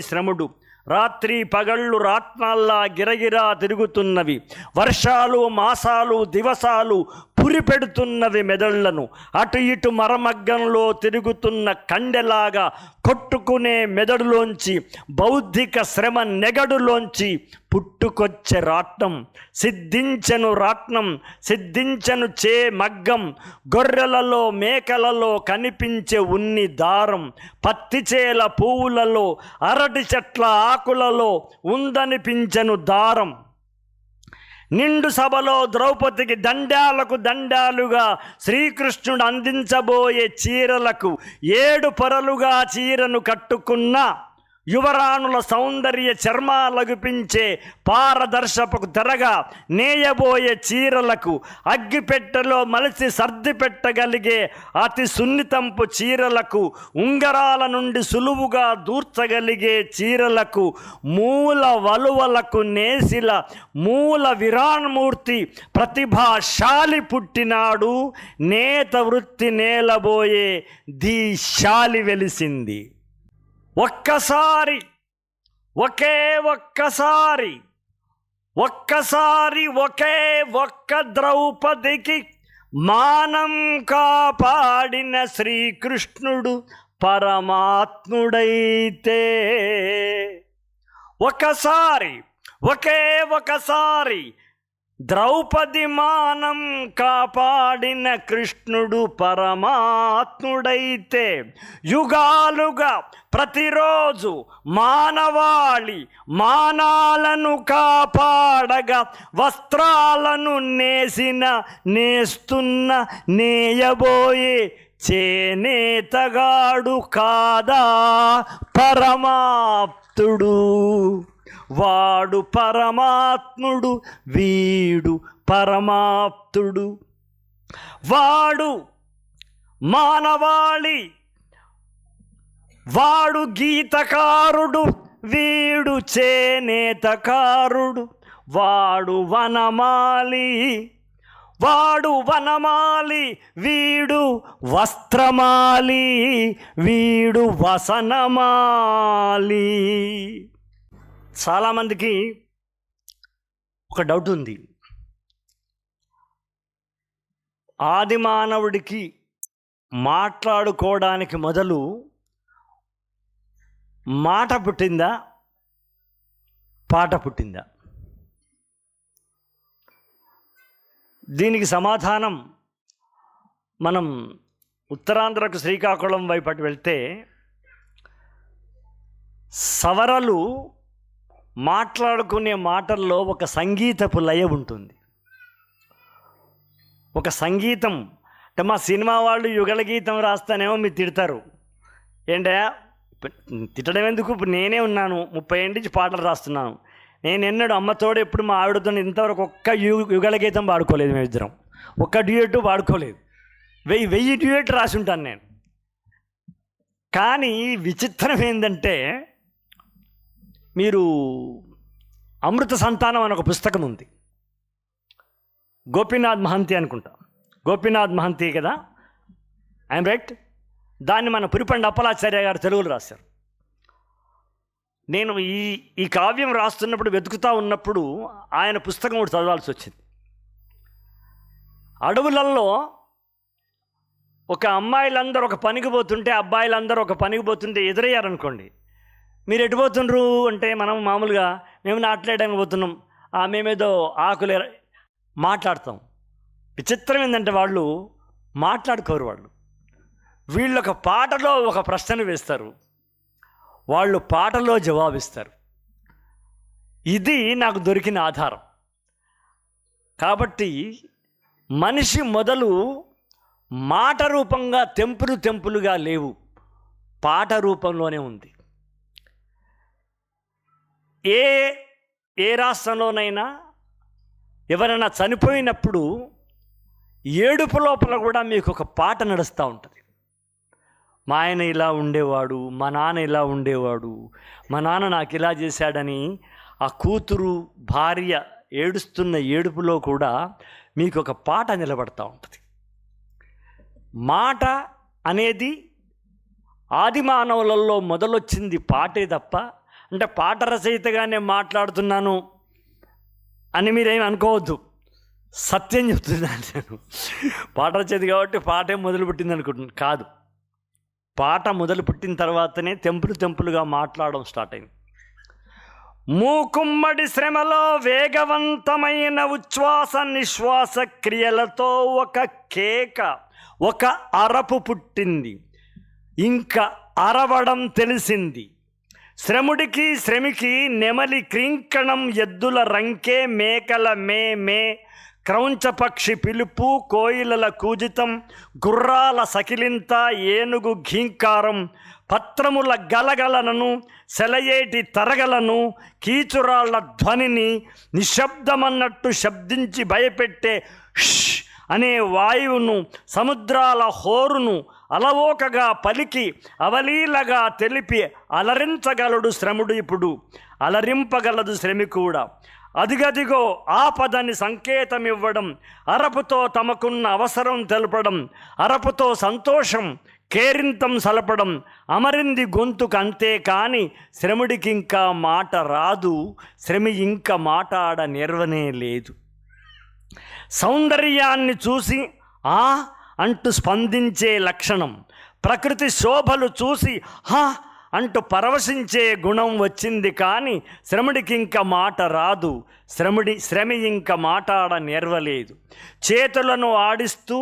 శ్రముడు. రాత్రి పగళ్ళు రాట్నాల్లా గిరగిరా తిరుగుతున్నవి. వర్షాలు, మాసాలు, దివసాలు పురిపెడుతున్నవి మెదళ్లను. అటు ఇటు మరమగ్గంలో తిరుగుతున్న కండెలాగా కొట్టుకునే మెదడులోంచి, బౌద్ధిక శ్రమ నెగడులోంచి పుట్టుకొచ్చే రాట్నం. సిద్ధించను చే మగ్గం. గొర్రెలలో, మేకలలో కనిపించే ఉన్ని దారం. పత్తిచేల పువ్వులలో, అరటి చెట్ల ఆకులలో ఉందనిపించను దారం. నిండు సభలో ద్రౌపదికి దండాలుగా శ్రీకృష్ణుడు అందించబోయే చీరలకు 7 పొరలుగా చీరను కట్టుకున్న యువరాణుల సౌందర్య చర్మాలగుపించే పారదర్శపకు తెరగా నేయబోయే చీరలకు, అగ్గిపెట్టెలో మలిసి సర్ది పెట్టగలిగే అతి సున్నితంపు చీరలకు, ఉంగరాల నుండి సులువుగా దూర్చగలిగే చీరలకు, మూల వలువలకు నేసిల మూల విరాణమూర్తి ప్రతిభాశాలి పుట్టినాడు. నేత వృత్తి నేలబోయే ధీశాలి వెలిసింది. ఒక్కసారి ఒకే ఒక్క ద్రౌపదికి మానం కాపాడిన శ్రీకృష్ణుడు పరమాత్ముడైతే, ఒకసారి ద్రౌపది మానం కాపాడిన కృష్ణుడు పరమాత్ముడైతే, యుగాలుగా ప్రతిరోజు మానాలను కాపాడగా వస్త్రాలను నేయబోయే చేనేతగాడు కాదా పరమాప్తుడు, వాడు పరమాత్ముడు వీడు పరమాప్తుడు. వాడు మానవాళి, వాడు గీతకారుడు వీడు చేనేతకారుడు. వాడు వనమాలి, వాడు వనమాలి వీడు వస్త్రమాలి, వీడు వసనమాలి. చాలామందికి ఒక డౌట్ ఉంది. ఆది మానవుడికి మాట్లాడుకోవడానికి మొదలు మాట పుట్టిందా, పాట పుట్టిందా? దీనికి సమాధానం మనం ఉత్తరాంధ్రకు శ్రీకాకుళం వైపు వెళ్తే సవరలు మాట్లాడుకునే మాటల్లో ఒక సంగీతపు లయ ఉంటుంది. ఒక సంగీతం అంటే మా సినిమా వాళ్ళు యుగల గీతం రాస్తానేమో మీరు తిడతారు. ఏంటయా తిట్టడం ఎందుకు? ఇప్పుడు నేనే ఉన్నాను, 30 ఏళ్ళ నుంచి పాటలు రాస్తున్నాను. నేను ఎన్నడూ అమ్మతోడు ఎప్పుడు మా ఆవిడతో ఇంతవరకు ఒక్క యుగల గీతం పాడుకోలేదు. మేమిద్దరం ఒక్క డ్యూయెట్ పాడుకోలేదు. 1000 డ్యూయెట్ రాసి ఉంటాను నేను. కానీ విచిత్రం ఏంటంటే, మీరు అమృత సంతానం అని ఒక పుస్తకం ఉంది, గోపీనాథ్ మహంతి అనుకుంటా, గోపీనాథ్ మహంతి కదా, ఐఎమ్ రైట్. దాన్ని మన పురిపండి అప్పలాచార్య గారు తెలుగులో రాశారు. నేను ఈ కావ్యం రాస్తున్నప్పుడు వెతుకుతూ ఉన్నప్పుడు ఆయన పుస్తకం ఒకటి చదవాల్సి వచ్చింది. అడవులలో ఒక అమ్మాయిలందరూ ఒక పనికి పోతుంటే, అబ్బాయిలందరూ ఒక పనికి పోతుంటే ఎదురయ్యారనుకోండి, మీరు ఎటు పోతుండ్రు అంటే మనం మామూలుగా మేము నాట్లేయడానికి పోతున్నాం, మేమేదో ఆకులే మాట్లాడతాం. విచిత్రం ఏంటంటే వాళ్ళు మాట్లాడుకోరు. వీళ్ళు ఒక పాటలో ఒక ప్రశ్నను వేస్తారు, వాళ్ళు పాటలో జవాబిస్తారు. ఇది నాకు దొరికిన ఆధారం. కాబట్టి మనిషి మొదలు మాట రూపంగా తెంపులుగా లేవు, పాట రూపంలోనే ఉంది. ఏ రాష్ట్రంలోనైనా ఎవరైనా చనిపోయినప్పుడు ఏడుపు లోపల కూడా మీకు ఒక పాట నడుస్తూ ఉంటుంది. మా ఆయన ఇలా ఉండేవాడు, మా నాన్న ఇలా ఉండేవాడు, మా నాన్న నాకు ఇలా చేశాడని ఆ కూతురు భార్య ఏడుస్తున్న ఏడుపులో కూడా మీకు ఒక పాట నిలబడతా ఉంటుంది. మాట అనేది ఆది మానవులలో మొదలొచ్చింది పాటే తప్ప, అంటే పాట రచయితగానే మాట్లాడుతున్నాను అని మీరేమి అనుకోవద్దు. సత్యం చెప్తున్నాను నేను. పాట రచయిత కాబట్టి పాటే మొదలు పుట్టింది అనుకుంటున్నాను. కాదు, పాట మొదలు పుట్టిన తర్వాతనే తెంపులుగా మాట్లాడడం స్టార్ట్ అయింది. మూకుమ్మడి శ్రమలో వేగవంతమైన ఉచ్ఛ్వాస నిశ్వాస క్రియలతో ఒక కేక, ఒక అరపు పుట్టింది. ఇంకా అరవడం తెలిసింది. శ్రముడికి శ్రమికి నెమలి క్రింకణం, ఎద్దుల రంకే, మేకల మే మే, క్రౌంచపక్షి పిలుపు, కోయిలల కూజితం, గుర్రాల సకిలింత, ఏనుగు ఘీంకారం, పత్రముల గలగలను, సెలయేటి తరగలను, కీచురాళ్ల ధ్వనిని, నిశ్శబ్దమన్నట్టు శబ్దించి భయపెట్టే ష్ అనే వాయువును, సముద్రాల హోరును అలవోకగా పలికి అవలీలగా తెలిపి అలరించగలడు శ్రముడు. ఇప్పుడు అలరింపగలదు శ్రమి కూడా. అదిగదిగో ఆపదని సంకేతం ఇవ్వడం, అరపుతో తమకున్న అవసరం తెలపడం, అరపుతో సంతోషం కేరింతం సలపడం, అమరింది గొంతుకు అంతే కాని శ్రముడికి ఇంకా మాట రాదు, శ్రమి ఇంకా మాటాడ నిర్వనే లేదు. సౌందర్యాన్ని చూసి ఆ అంటూ స్పందించే లక్షణం, ప్రకృతి శోభలు చూసి హా అంటూ పరవశించే గుణం వచ్చింది కానీ శ్రముడికి ఇంకా మాట రాదు, శ్రమి ఇంకా మాటాడ నేర్వలేదు. చేతులను ఆడిస్తూ,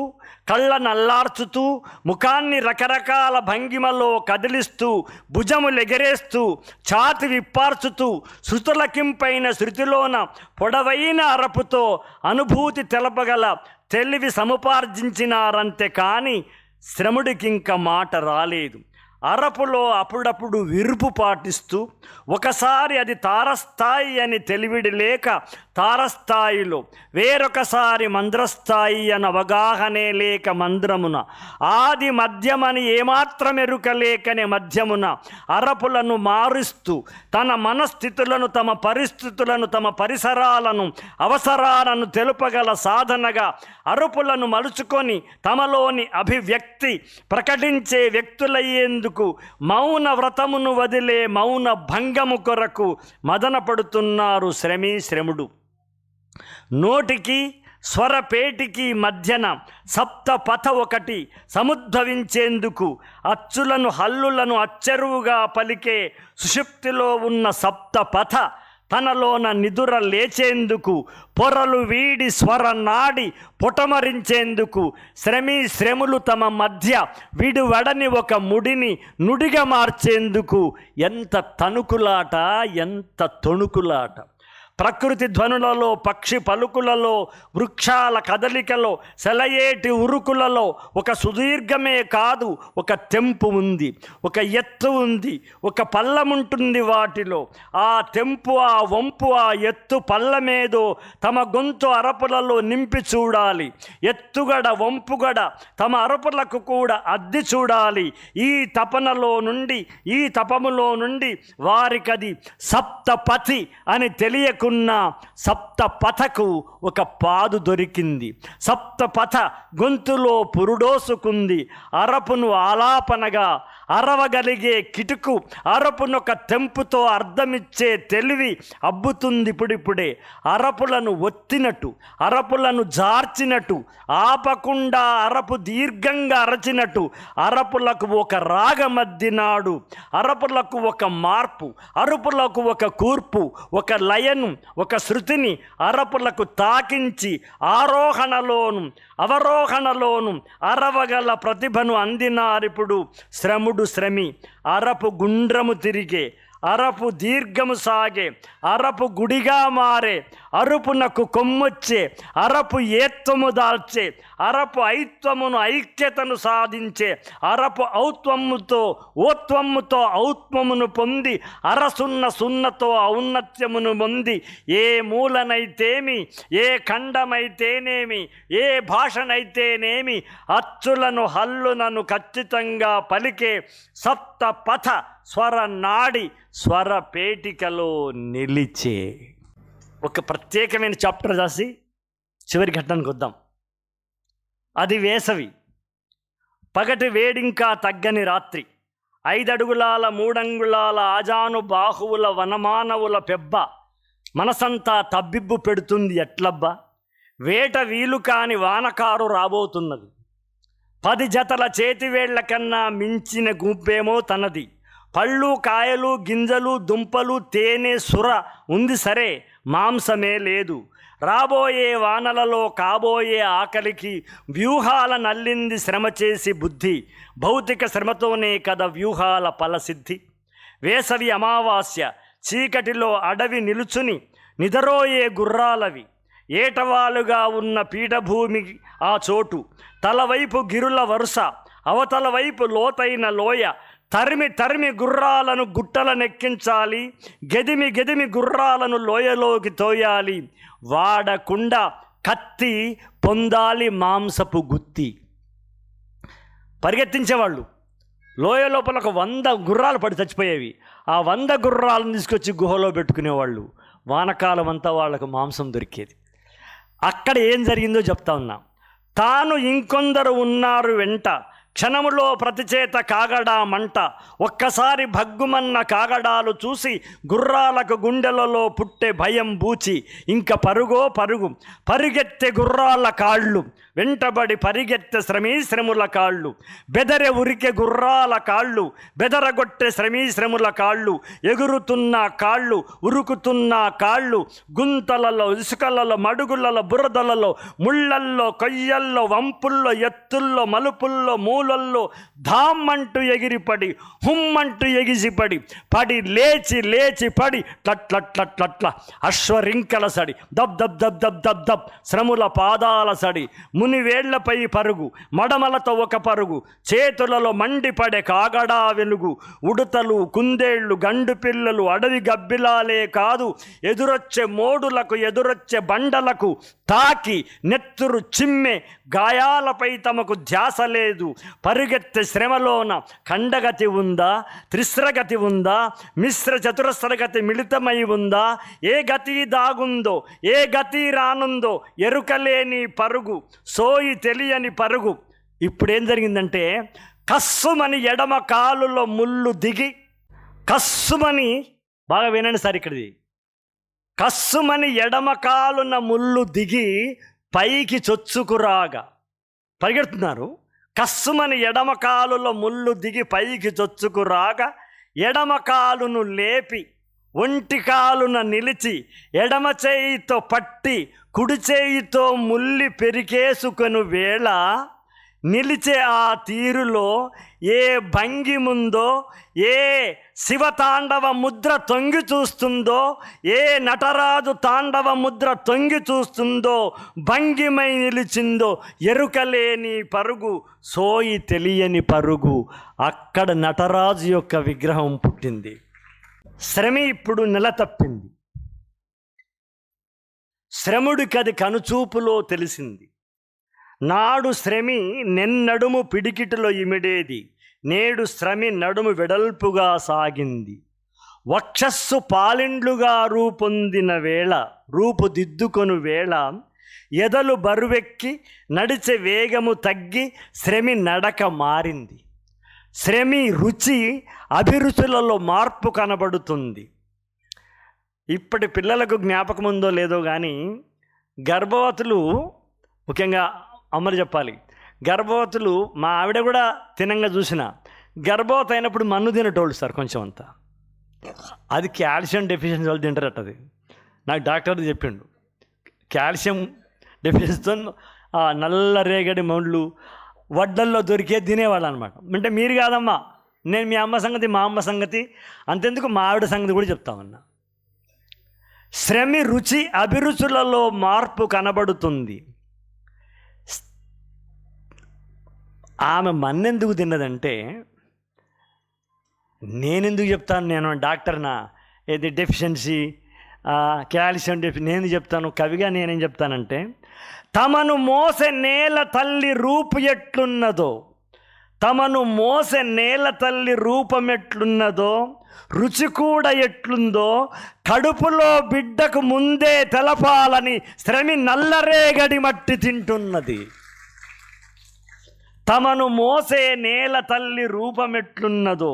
కళ్ళను అల్లార్చుతూ, ముఖాన్ని రకరకాల భంగిమలో కదిలిస్తూ, భుజములు ఎగరేస్తూ, ఛాతి విప్పార్చుతూ, శృతులకింపైన శృతిలోన పొడవైన అరపుతో అనుభూతి తెలపగల తెలివి సముపార్జించినారంతే కానీ శ్రముడికింక మాట రాలేదు. అరపులో అప్పుడప్పుడు విరుపు పాటిస్తూ ఒకసారి అది తారస్థాయి అని తెలివిడి లేక తారస్థాయిలో, వేరొకసారి మంద్రస్థాయి అని అవగాహనే లేక మంద్రమున, ఆది మధ్యమని ఏమాత్రం ఎరుకలేకనే మధ్యమున అరపులను మారుస్తూ తన మనస్థితులను, తమ పరిస్థితులను, తమ పరిసరాలను, అవసరాలను తెలుపగల సాధనగా అరుపులను మలుచుకొని తమలోని అభివ్యక్తి ప్రకటించే వ్యక్తులయ్యేందుకు మౌన వ్రతమును వదిలే మౌన భంగము కొరకు మదన పడుతున్నారు శ్రముడు. నోటికి స్వరపేటికి మధ్యన సప్తపథ ఒకటి సముద్భవించేందుకు అచ్చులను హల్లులను అచ్చెరువుగా పలికే సుషుప్తిలో ఉన్న సప్తపథ తనలోన నిదుర లేచేందుకు, పొరలు వీడి స్వర నాడి పుటమరించేందుకు శ్రములు తమ మధ్య విడువడని ఒక ముడిని నుడిగా మార్చేందుకు ఎంత తణుకులాట, ఎంత తొణుకులాట! ప్రకృతి ధ్వనులలో, పక్షి పలుకులలో, వృక్షాల కదలికలో, సెలయేటి ఉరుకులలో ఒక సుదీర్ఘమే కాదు, ఒక తెంపు ఉంది, ఒక ఎత్తు ఉంది, ఒక పల్లముంటుంది వాటిలో. ఆ తెంపు, ఆ వంపు, ఆ ఎత్తు పల్లమేదో తమ గొంతు అరపులలో నింపి చూడాలి. ఎత్తుగడ వంపుగడ తమ అరపులకు కూడా అద్ది చూడాలి. ఈ తపనలో నుండి, ఈ తపములో నుండి వారికది సప్తపథి అని తెలియకు సప్తపథకు ఒక పాదు దొరికింది. సప్తపథ గొంతులో పురుడోసుకుంది. అరపును ఆలాపనగా అరవగలిగే కిటుకు, అరపునొక తెంపుతో అర్థమిచ్చే తెలివి అబ్బుతుంది ఇప్పుడిప్పుడే. అరపులను ఒత్తినట్టు, అరపులను జార్చినట్టు, ఆపకుండా అరపు దీర్ఘంగా అరచినట్టు అరపులకు ఒక రాగమద్దినాడు. అరపులకు ఒక మార్పు, అరుపులకు ఒక కూర్పు, ఒక లయను, ఒక శృతిని అరపులకు తాకించి ఆరోహణలోను అవరోహణలోను అరవగల ప్రతిభను అందినారిప్పుడు శ్రమి. అరపు గుండ్రము తిరిగే, అరపు దీర్ఘము సాగే, అరపు గుడిగా మారే, అరుపునకు కొమ్మొచ్చే, అరపు ఏత్వము దాల్చే, అరపు ఐత్వమును ఐక్యతను సాధించే, అరపు ఔత్వముతో ఓత్వముతో ఔత్వమును పొంది, సున్నతో ఔన్నత్యమును పొంది, ఏ మూలనైతేమి, ఏ ఖండమైతేనేమి, ఏ భాషనైతేనేమి అచ్చులను హల్లునను ఖచ్చితంగా పలికే సప్తపథ స్వర నాడి స్వరపేటికలో నిలిచే. ఒక ప్రత్యేకమైన చాప్టర్ రాసి చివరి ఘట్టానికి వద్దాం. అది వేసవి. పగటి వేడింకా తగ్గని రాత్రి. 5 అడుగులాల 3 అంగుళాల ఆజాను బాహువుల వనమానవుల పెబ్బ మనసంతా తబ్బిబ్బు పెడుతుంది. ఎట్లబ్బా! వేట వీలు కాని వానకారు రాబోతున్నది. 10 జతల చేతివేళ్ల కన్నా మించిన గుంపేమో తనది. పళ్ళు, కాయలు, గింజలు, దుంపలు, తేనె, సుర ఉంది సరే, మాంసమే లేదు. రాబోయే వానలలో కాబోయే ఆకలికి వ్యూహాల నల్లింది శ్రమ చేసి బుద్ధి. భౌతిక శ్రమతోనే కదా వ్యూహాల ఫలసిద్ధి. వేసవి అమావాస్య. చీకటిలో అడవి నిలుచుని నిదరోయే గుర్రాలవి. ఏటవాలుగా ఉన్న పీఠభూమి ఆ చోటు. తలవైపు గిరుల వరుస, అవతల వైపు లోతైన లోయ. తరిమి గుర్రాలను గుట్టలనెక్కించాలి. గెదిమి గుర్రాలను లోయలోకి తోయాలి. వాడకుండా కత్తి పొందాలి మాంసపు గుత్తి. పరిగెత్తించేవాళ్ళు. లోయ లోపల ఒక 100 గుర్రాలు పడి చచ్చిపోయేవి. ఆ 100 గుర్రాలను తీసుకొచ్చి గుహలో పెట్టుకునేవాళ్ళు. వానకాలం అంతా వాళ్ళకు మాంసం దొరికేది. అక్కడ ఏం జరిగిందో చెప్తా ఉన్నా. తాను ఇంకొందరు ఉన్నారు వెంట, క్షణములో ప్రతిచేత కాగడా మంట. ఒక్కసారి భగ్గుమన్న కాగడాలు చూసి గుర్రాలకు గుండెలలో పుట్టే భయం బూచి. ఇంక పరుగో పరుగు. పరిగెత్తే గుర్రాల కాళ్ళు వెంటబడి పరిగెత్తే శ్రముల కాళ్ళు. బెదరె ఉరికే గుర్రాల కాళ్ళు, బెదరగొట్టే శ్రముల కాళ్ళు. ఎగురుతున్న కాళ్ళు, ఉరుకుతున్న కాళ్ళు. గుంతలలో, ఇసుకలలో, మడుగులలో, బురదలలో, ముళ్ళల్లో, కొయ్యల్లో, వంపుల్లో, ఎత్తుల్లో, మలుపుల్లో, మూలు కాలులల్లో ధామ్మంటూ ఎగిరిపడి హుమ్మంటూ ఎగిసిపడి పడి లేచి లేచి పడి ట్లట్ల అశ్వరింకల సడి దబ్ దబ్ దబ్ దబ్ దబ్ దబ్ శ్రముల పాదాల సడి మునివేళ్లపై పరుగు మడమలతో ఒక పరుగు చేతులలో మండిపడే కాగడా వెలుగు ఉడతలు కుందేళ్లు గండు పిల్లలు అడవి గబ్బిలాలే కాదు ఎదురొచ్చే మోడులకు ఎదురొచ్చే బండలకు తాకి నెత్తురు చిమ్మె గాయాలపై తమకు ధ్యాస లేదు. పరుగెత్తే శ్రమలోన ఖండగతి ఉందా, త్రిస్రగతి ఉందా, మిశ్ర చతురస్రగతి మిళితమై ఉందా? ఏ గతి దాగుందో ఏ గతి రానుందో ఎరుకలేని పరుగు, సోయి తెలియని పరుగు. ఇప్పుడేం జరిగిందంటే కస్సుమని ఎడమ కాలులో ముళ్ళు దిగి కస్సుమని, బాగా వినండి సార్ ఇక్కడిది, కస్సుమని ఎడమ కాలున ముళ్ళు దిగి పైకి చొచ్చుకురాగా పరిగెడుతున్నారు. కస్సుమని ఎడమ కాలులో ముళ్ళు దిగి పైకి చొచ్చుకురాగా ఎడమ కాలును లేపి ఒంటి కాలున నిలిచి ఎడమ చేయితో పట్టి కుడి చేయితో ముల్లి పెరికేసుకొను వేళ నిలిచే ఆ తీరులో ఏ భంగి ముందో, ఏ శివతాండవ ముద్ర తొంగి చూస్తుందో, ఏ నటరాజు తాండవ ముద్ర తొంగి చూస్తుందో, భంగిమై నిలిచిందో ఎరుకలేని పరుగు, సోయి తెలియని పరుగు. అక్కడ నటరాజు యొక్క విగ్రహం పుట్టింది. శ్రమ ఇప్పుడు నెల తప్పింది. శ్రముడికది కనుచూపులో తెలిసింది. నాడు శ్రమి నెన్నడుము పిడికిటిలో ఇమిడేది, నేడు శ్రమి నడుము వెడల్పుగా సాగింది. వక్షస్సు పాలిండ్లుగా రూపొందిన వేళ, రూపుదిద్దుకొను వేళ, ఎదలు బరువెక్కి నడిచే వేగము తగ్గి శ్రమి నడక మారింది. శ్రమి రుచి అభిరుచులలో మార్పు కనబడుతుంది. ఇప్పటి పిల్లలకు జ్ఞాపకం ఉందో లేదో కానీ గర్భవతులు, ముఖ్యంగా అమ్మలు చెప్పాలి, గర్భవతులు, మా ఆవిడ కూడా తినంగా చూసిన, గర్భవతి అయినప్పుడు మన్ను తినటోళ్ళు సార్ కొంచెం అంతా. అది కాల్షియం డెఫిషియన్సీ వాళ్ళు తింటారట. అది నాకు డాక్టర్ చెప్పిండు. కాల్షియం డెఫిషియన్సీతో నల్ల రేగడి మండ్లు వడ్డల్లో దొరికే తినేవాళ్ళు అనమాట. అంటే మీరు కాదమ్మా, నేను మీ అమ్మ సంగతి మా అమ్మ సంగతి అంతెందుకు మా ఆవిడ సంగతి కూడా చెప్తామన్నా. శ్రమి రుచి అభిరుచులలో మార్పు కనబడుతుంది. ఆమె మన్నెందుకు తిన్నదంటే, నేనెందుకు చెప్తాను, నేను డాక్టర్నా, ఏది డెఫిషియన్సీ కాల్షియం నేను చెప్తాను, కవిగా నేనేం చెప్తానంటే, తమను మోసే నేల తల్లి రూపు ఎట్లున్నదో, తమను మోసే నేల తల్లి రూపం ఎట్లున్నదో, రుచి కూడా ఎట్లుందో కడుపులో బిడ్డకు ముందే తెలపాలని శ్రమి నల్లరేగడి మట్టి తింటున్నది. తమను మోసే నేల తల్లి రూపమెట్లున్నదో,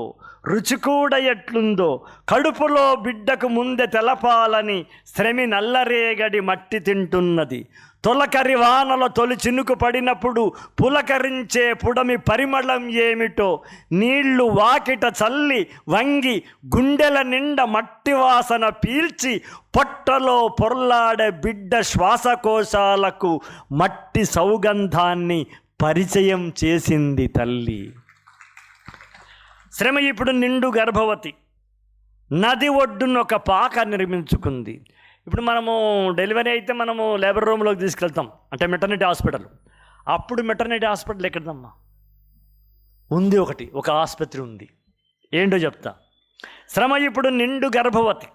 రుచి కూడా ఎట్లుందో కడుపులో బిడ్డకు ముందే తెలపాలని శ్రమి నల్లరేగడి మట్టి తింటున్నది. తొలకరి వానలో తొలి చినుకు పడినప్పుడు పులకరించే పుడమి పరిమళం ఏమిటో, నీళ్లు వాకిట చల్లి వంగి గుండెల నిండా మట్టి వాసన పీల్చి పొట్టలో పొర్లాడే బిడ్డ శ్వాసకోశాలకు మట్టి సౌగంధాన్ని పరిచయం చేసింది తల్లి. శ్రమ ఇప్పుడు నిండు గర్భవతి, నది ఒడ్డున ఒక పాక నిర్మించుకుంది. ఇప్పుడు మనము డెలివరీ అయితే మనము లేబర్ రూమ్లోకి తీసుకెళ్తాం, అంటే మెటర్నిటీ హాస్పిటల్. అప్పుడు మెటర్నిటీ హాస్పిటల్ ఎక్కడదమ్మా ఉంది, ఒక ఆసుపత్రి ఉంది. ఏంటో చెప్తా. శ్రమ ఇప్పుడు నిండు గర్భవతి,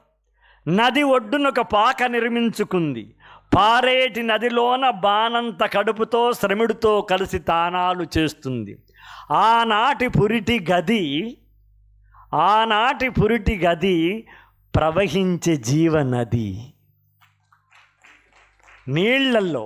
నది ఒడ్డున ఒక పాక నిర్మించుకుంది. పారేటి నదిలోన బానంత కడుపుతో శ్రముడితో కలిసి తానాలు చేస్తుంది. ఆనాటి పురిటి గది ప్రవహించే జీవనది. నీళ్లల్లో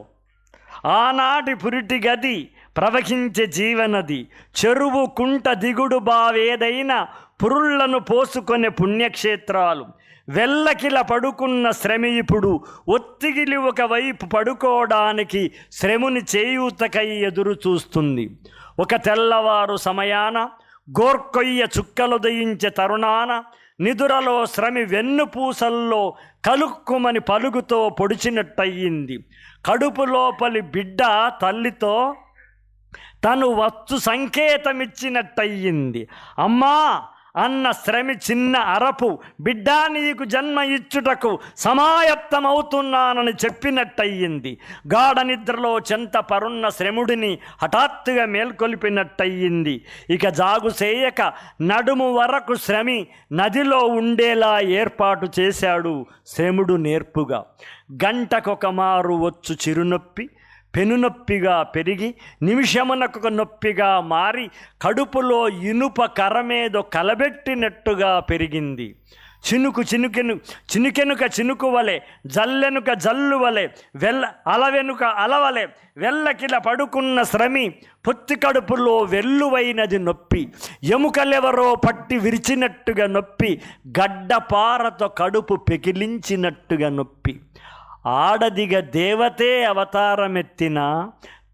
ఆనాటి పురిటి గది ప్రవహించే జీవనది. చెరువు కుంట దిగుడు బావేదైనా పురుళ్లను పోసుకునే పుణ్యక్షేత్రాలు. వెల్లకిల పడుకున్న శ్రమ ఇప్పుడు ఒత్తిగిలి ఒకవైపు పడుకోవడానికి శ్రముని చేయూతకై ఎదురు చూస్తుంది. ఒక తెల్లవారు సమయాన గోర్కొయ్య చుక్కలు దయించే తరుణాన నిదురలో శ్రమి వెన్నుపూసల్లో కలుక్కుమని పలుగుతో పొడిచినట్టయింది. కడుపు లోపలి బిడ్డ తను వచ్చు సంకేతమిచ్చినట్టయింది. అమ్మా అన్న శ్రమి చిన్న అరపు, బిడ్డా నీకు జన్మ ఇచ్చుటకు సమాయత్తమవుతున్నానని చెప్పినట్టయింది. గాఢ నిద్రలో చెంత పరున్న శ్రముడిని హఠాత్తుగా మేల్కొల్పినట్టయింది. ఇక జాగు చేయక నడుము వరకు శ్రమి నదిలో ఉండేలా ఏర్పాటు చేశాడు శ్రముడు నేర్పుగా. గంటకొక మారు వచ్చు చిరునొప్పి పెనునొప్పిగా పెరిగి నిమిషమునకొక నొప్పిగా మారి కడుపులో ఇనుప కరమేదో కలబెట్టినట్టుగా పెరిగింది. చినుకెనుక చినుకు వలె, జల్లెనుక జల్లు వలె, అలవెనుక అలవలె వెల్లకిల పడుకున్న శ్రమి. పొత్తి కడుపులో వెల్లువైనది నొప్పి, ఎముకలెవరో పట్టి విరిచినట్టుగా నొప్పి, గడ్డపారతో కడుపు పెకిలించినట్టుగా నొప్పి. ఆడదిగ దేవతే అవతారమెత్తిన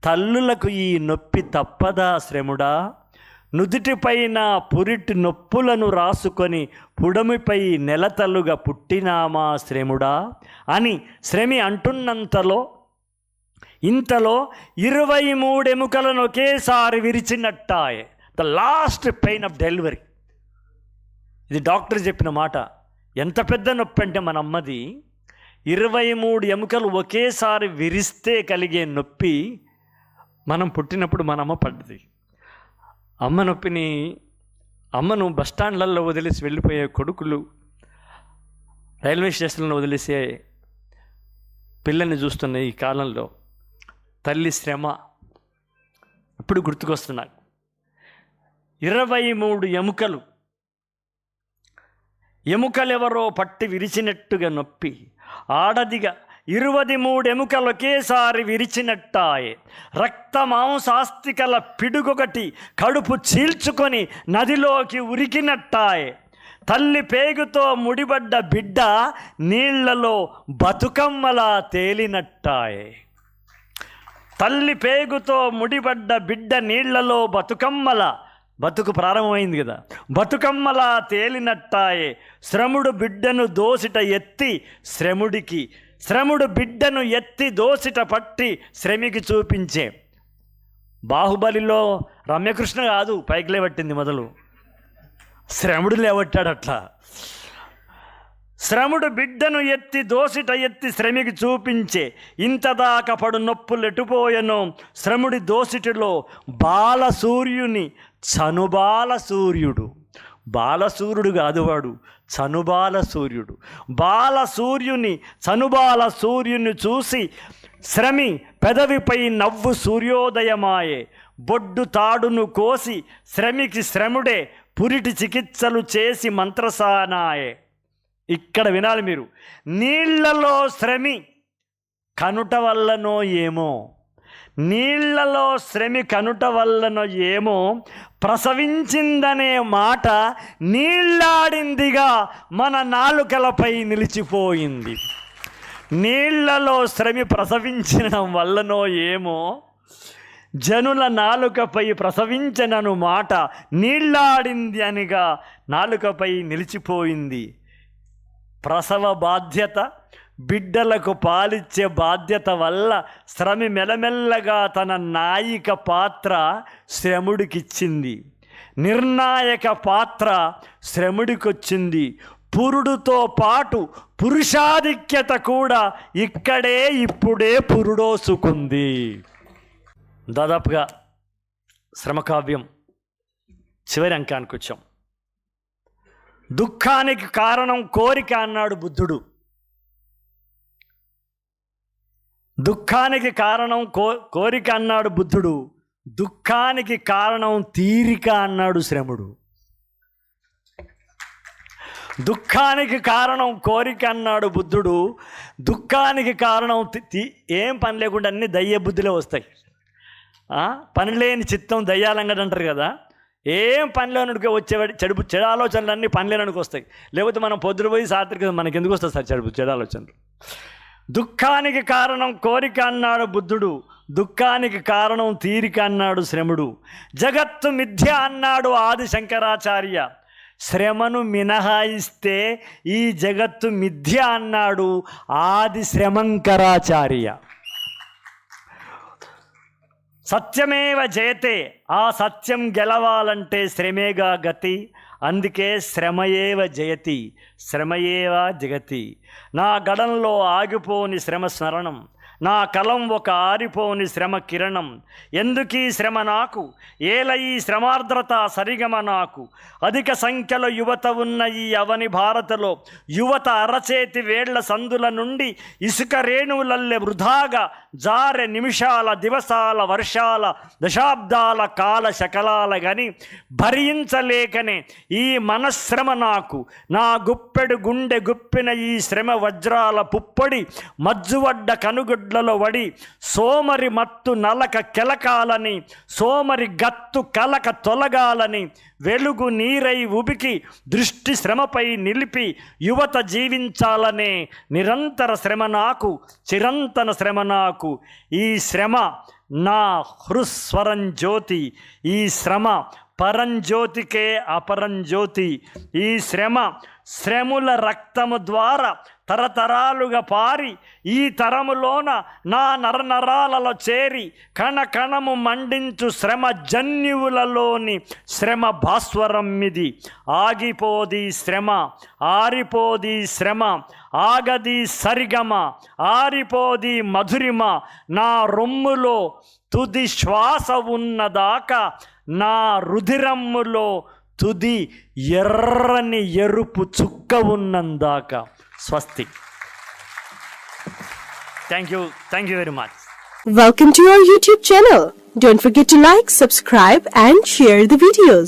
తల్లులకు ఈ నొప్పి తప్పదా శ్రముడా? నుదుటిపైన పురిటి నొప్పులను రాసుకొని పుడమిపై నెలతలుగా పుట్టినామా శ్రముడా అని శ్రమి అంటున్నంతలో ఇంతలో 23 ఎముకలను ఒకేసారి విరిచినట్టాయే. The last pain of delivery. ఇది డాక్టర్ చెప్పిన మాట. ఎంత పెద్ద నొప్పి అంటే మన అమ్మది 23 ఎముకలు ఒకేసారి విరిస్తే కలిగే నొప్పి మనం పుట్టినప్పుడు మన అమ్మ పడ్డది. అమ్మ నొప్పిని అమ్మను బస్టాండ్లలో వదిలేసి వెళ్ళిపోయే కొడుకులు, రైల్వే స్టేషన్లో వదిలేసే పిల్లల్ని చూస్తున్న ఈ కాలంలో తల్లి శ్రమ ఇప్పుడు గుర్తుకొస్తున్నాయి. 23 ఎముకలు, ఎముకలెవరో పట్టి విరిచినట్టుగా నొప్పి. ఆడదిగా 23 ఎముకలు ఒకేసారి విరిచినట్టాయే. రక్త మాంసాస్తికల పిడుగొకటి కడుపు చీల్చుకొని నదిలోకి ఉరికినట్టాయే. తల్లి పేగుతో ముడిపడ్డ బిడ్డ నీళ్లలో బతుకమ్మలా తేలినట్టాయే. తల్లి పేగుతో ముడిపడ్డ బిడ్డ నీళ్లలో బతుకు ప్రారంభమైంది కదా, బతుకమ్మలా తేలినట్టాయే. శ్రముడు బిడ్డను దోసిట ఎత్తి శ్రముడు బిడ్డను ఎత్తి దోసిట పట్టి శ్రమికి చూపించే. బాహుబలిలో రమ్యకృష్ణ కాదు పైకి లేవట్టింది మొదలు, శ్రముడు లేవట్టాడు అట్లా. శ్రముడు బిడ్డను ఎత్తి దోసిట ఎత్తి శ్రమికి చూపించే. ఇంతదాకా పడు నొప్పులు ఎటుపోయెనో శ్రముడి దోసిటిలో బాలసూర్యుని చనుబాలసూర్యుడు. బాలసూర్యుడు కాదు వాడు, చనుబాలసూర్యుడు. చనుబాలసూర్యుని చూసి శ్రమి పెదవిపై నవ్వు సూర్యోదయమాయే. బొడ్డు తాడును కోసి శ్రమికి శ్రముడే పురిటి చికిత్సలు చేసి మంత్రసానాయే. ఇక్కడ వినాలి మీరు. నీళ్లలో శ్రమి కనుట వల్లనో ఏమో, నీళ్లలో శ్రమి కనుట వల్లనో ఏమో ప్రసవించిందనే మాట నీళ్లాడిందిగా మన నాలుకలపై నిలిచిపోయింది. నీళ్లలో శ్రమి ప్రసవించడం వల్లనో ఏమో జనుల నాలుకపై ప్రసవించనను మాట నీళ్లాడింది అనిగా నాలుకపై నిలిచిపోయింది. ప్రసవ బాధ్యత, బిడ్డలకు పాలిచ్చే బాధ్యత వల్ల శ్రమి మెల్లమెల్లగా తన నాయిక పాత్ర శ్రముడికిచ్చింది. నిర్ణాయక పాత్ర శ్రముడికొచ్చింది. పురుడుతో పాటు పురుషాధిక్యత కూడా ఇప్పుడే పురుడోసుకుంది. దాదాపుగా శ్రమకావ్యం చివరి అంకానికి వచ్చాం. దుఃఖానికి కారణం కోరిక అన్నాడు బుద్ధుడు. దుఃఖానికి కారణం కోరిక అన్నాడు బుద్ధుడు. దుఃఖానికి కారణం తీరిక అన్నాడు శ్రముడు. దుఃఖానికి కారణం కోరిక అన్నాడు బుద్ధుడు. దుఃఖానికి కారణం ఏం పని లేకుండా అన్ని దయ్య బుద్ధిలో వస్తాయి. పని లేని చిత్తం దయ్యాలంగడు అంటారు కదా. ఏం పనిలోనికి వచ్చేవాడి చెడు ఆలోచనలు అన్నీ పనిలేననికి వస్తాయి. లేకపోతే మనం పొద్దున పోయి సాత్విక మనకి ఎందుకు వస్తుంది సార్ చెడు ఆలోచనలు. దుఃఖానికి కారణం కోరిక అన్నాడు బుద్ధుడు. దుఃఖానికి కారణం తీరిక అన్నాడు శ్రముడు. జగత్తు మిథ్య అన్నాడు ఆది శంకరాచార్య. శ్రమను మినహాయిస్తే ఈ జగత్తు మిథ్య అన్నాడు ఆది శ్రమంకరాచార్య. సత్యమేవ జయతే, ఆ సత్యం గెలవాలంటే శ్రమేగా గతి. అందుకే శ్రమయేవ జయతి, శ్రమయేవ జగతి. నా గడంలో ఆగిపోని శ్రమ స్మరణం, నా కలం ఒక ఆరిపోని శ్రమ కిరణం. ఎందుకీ శ్రమ నాకు, ఏల ఈ శ్రమార్ద్రత సరిగమ నాకు. అధిక సంఖ్యలో యువత ఉన్న ఈ అవని భారతలో యువత అరచేతి వేళ్ల సందుల నుండి ఇసుక రేణువులల్లె వృధాగా జారె నిమిషాల, దివసాల, వర్షాల, దశాబ్దాల కాల శకలాల గని భరించలేకనే ఈ మనశ్రమ నాకు. నా గుప్పెడు గుండె గుప్పిన ఈ శ్రమ వజ్రాల పుప్పొడి మజ్జువడ్డ కనుగుడ్లలో వడి. సోమరి మత్తు నలక కెలకాలని, సోమరి గత్తు కలక తొలగాలని, వెలుగు నీరై ఉబికి దృష్టి శ్రమపై నిలిపి యువత జీవించాలనే నిరంతర శ్రమ నాకు, చిరంతన శ్రమ నాకు. ఈ శ్రమ నా హృస్వరం జ్యోతి, ఈ శ్రమ పరంజ్యోతికే అపరంజ్యోతి. ఈ శ్రముల రక్తము ద్వారా తరతరాలుగా పారి ఈ తరములోన నా నరనరాలలో చేరి కణ కణము మండించు శ్రమ జన్యువులలోని శ్రమ భాస్వరం ఇది. ఆగిపోది శ్రమ, ఆరిపోది శ్రమ, ఆగది సరిగమ, ఆరిపోది మధురిమ. నా రొమ్ములో తుది శ్వాస ఉన్నదాకా, నా రుధిరమ్ములో తుది ఎర్రని ఎరుపు చుక్క ఉన్నందాకా. స్వస్తి. Thank you very much. Welcome to our YouTube channel. Don't forget to like, subscribe and share the videos.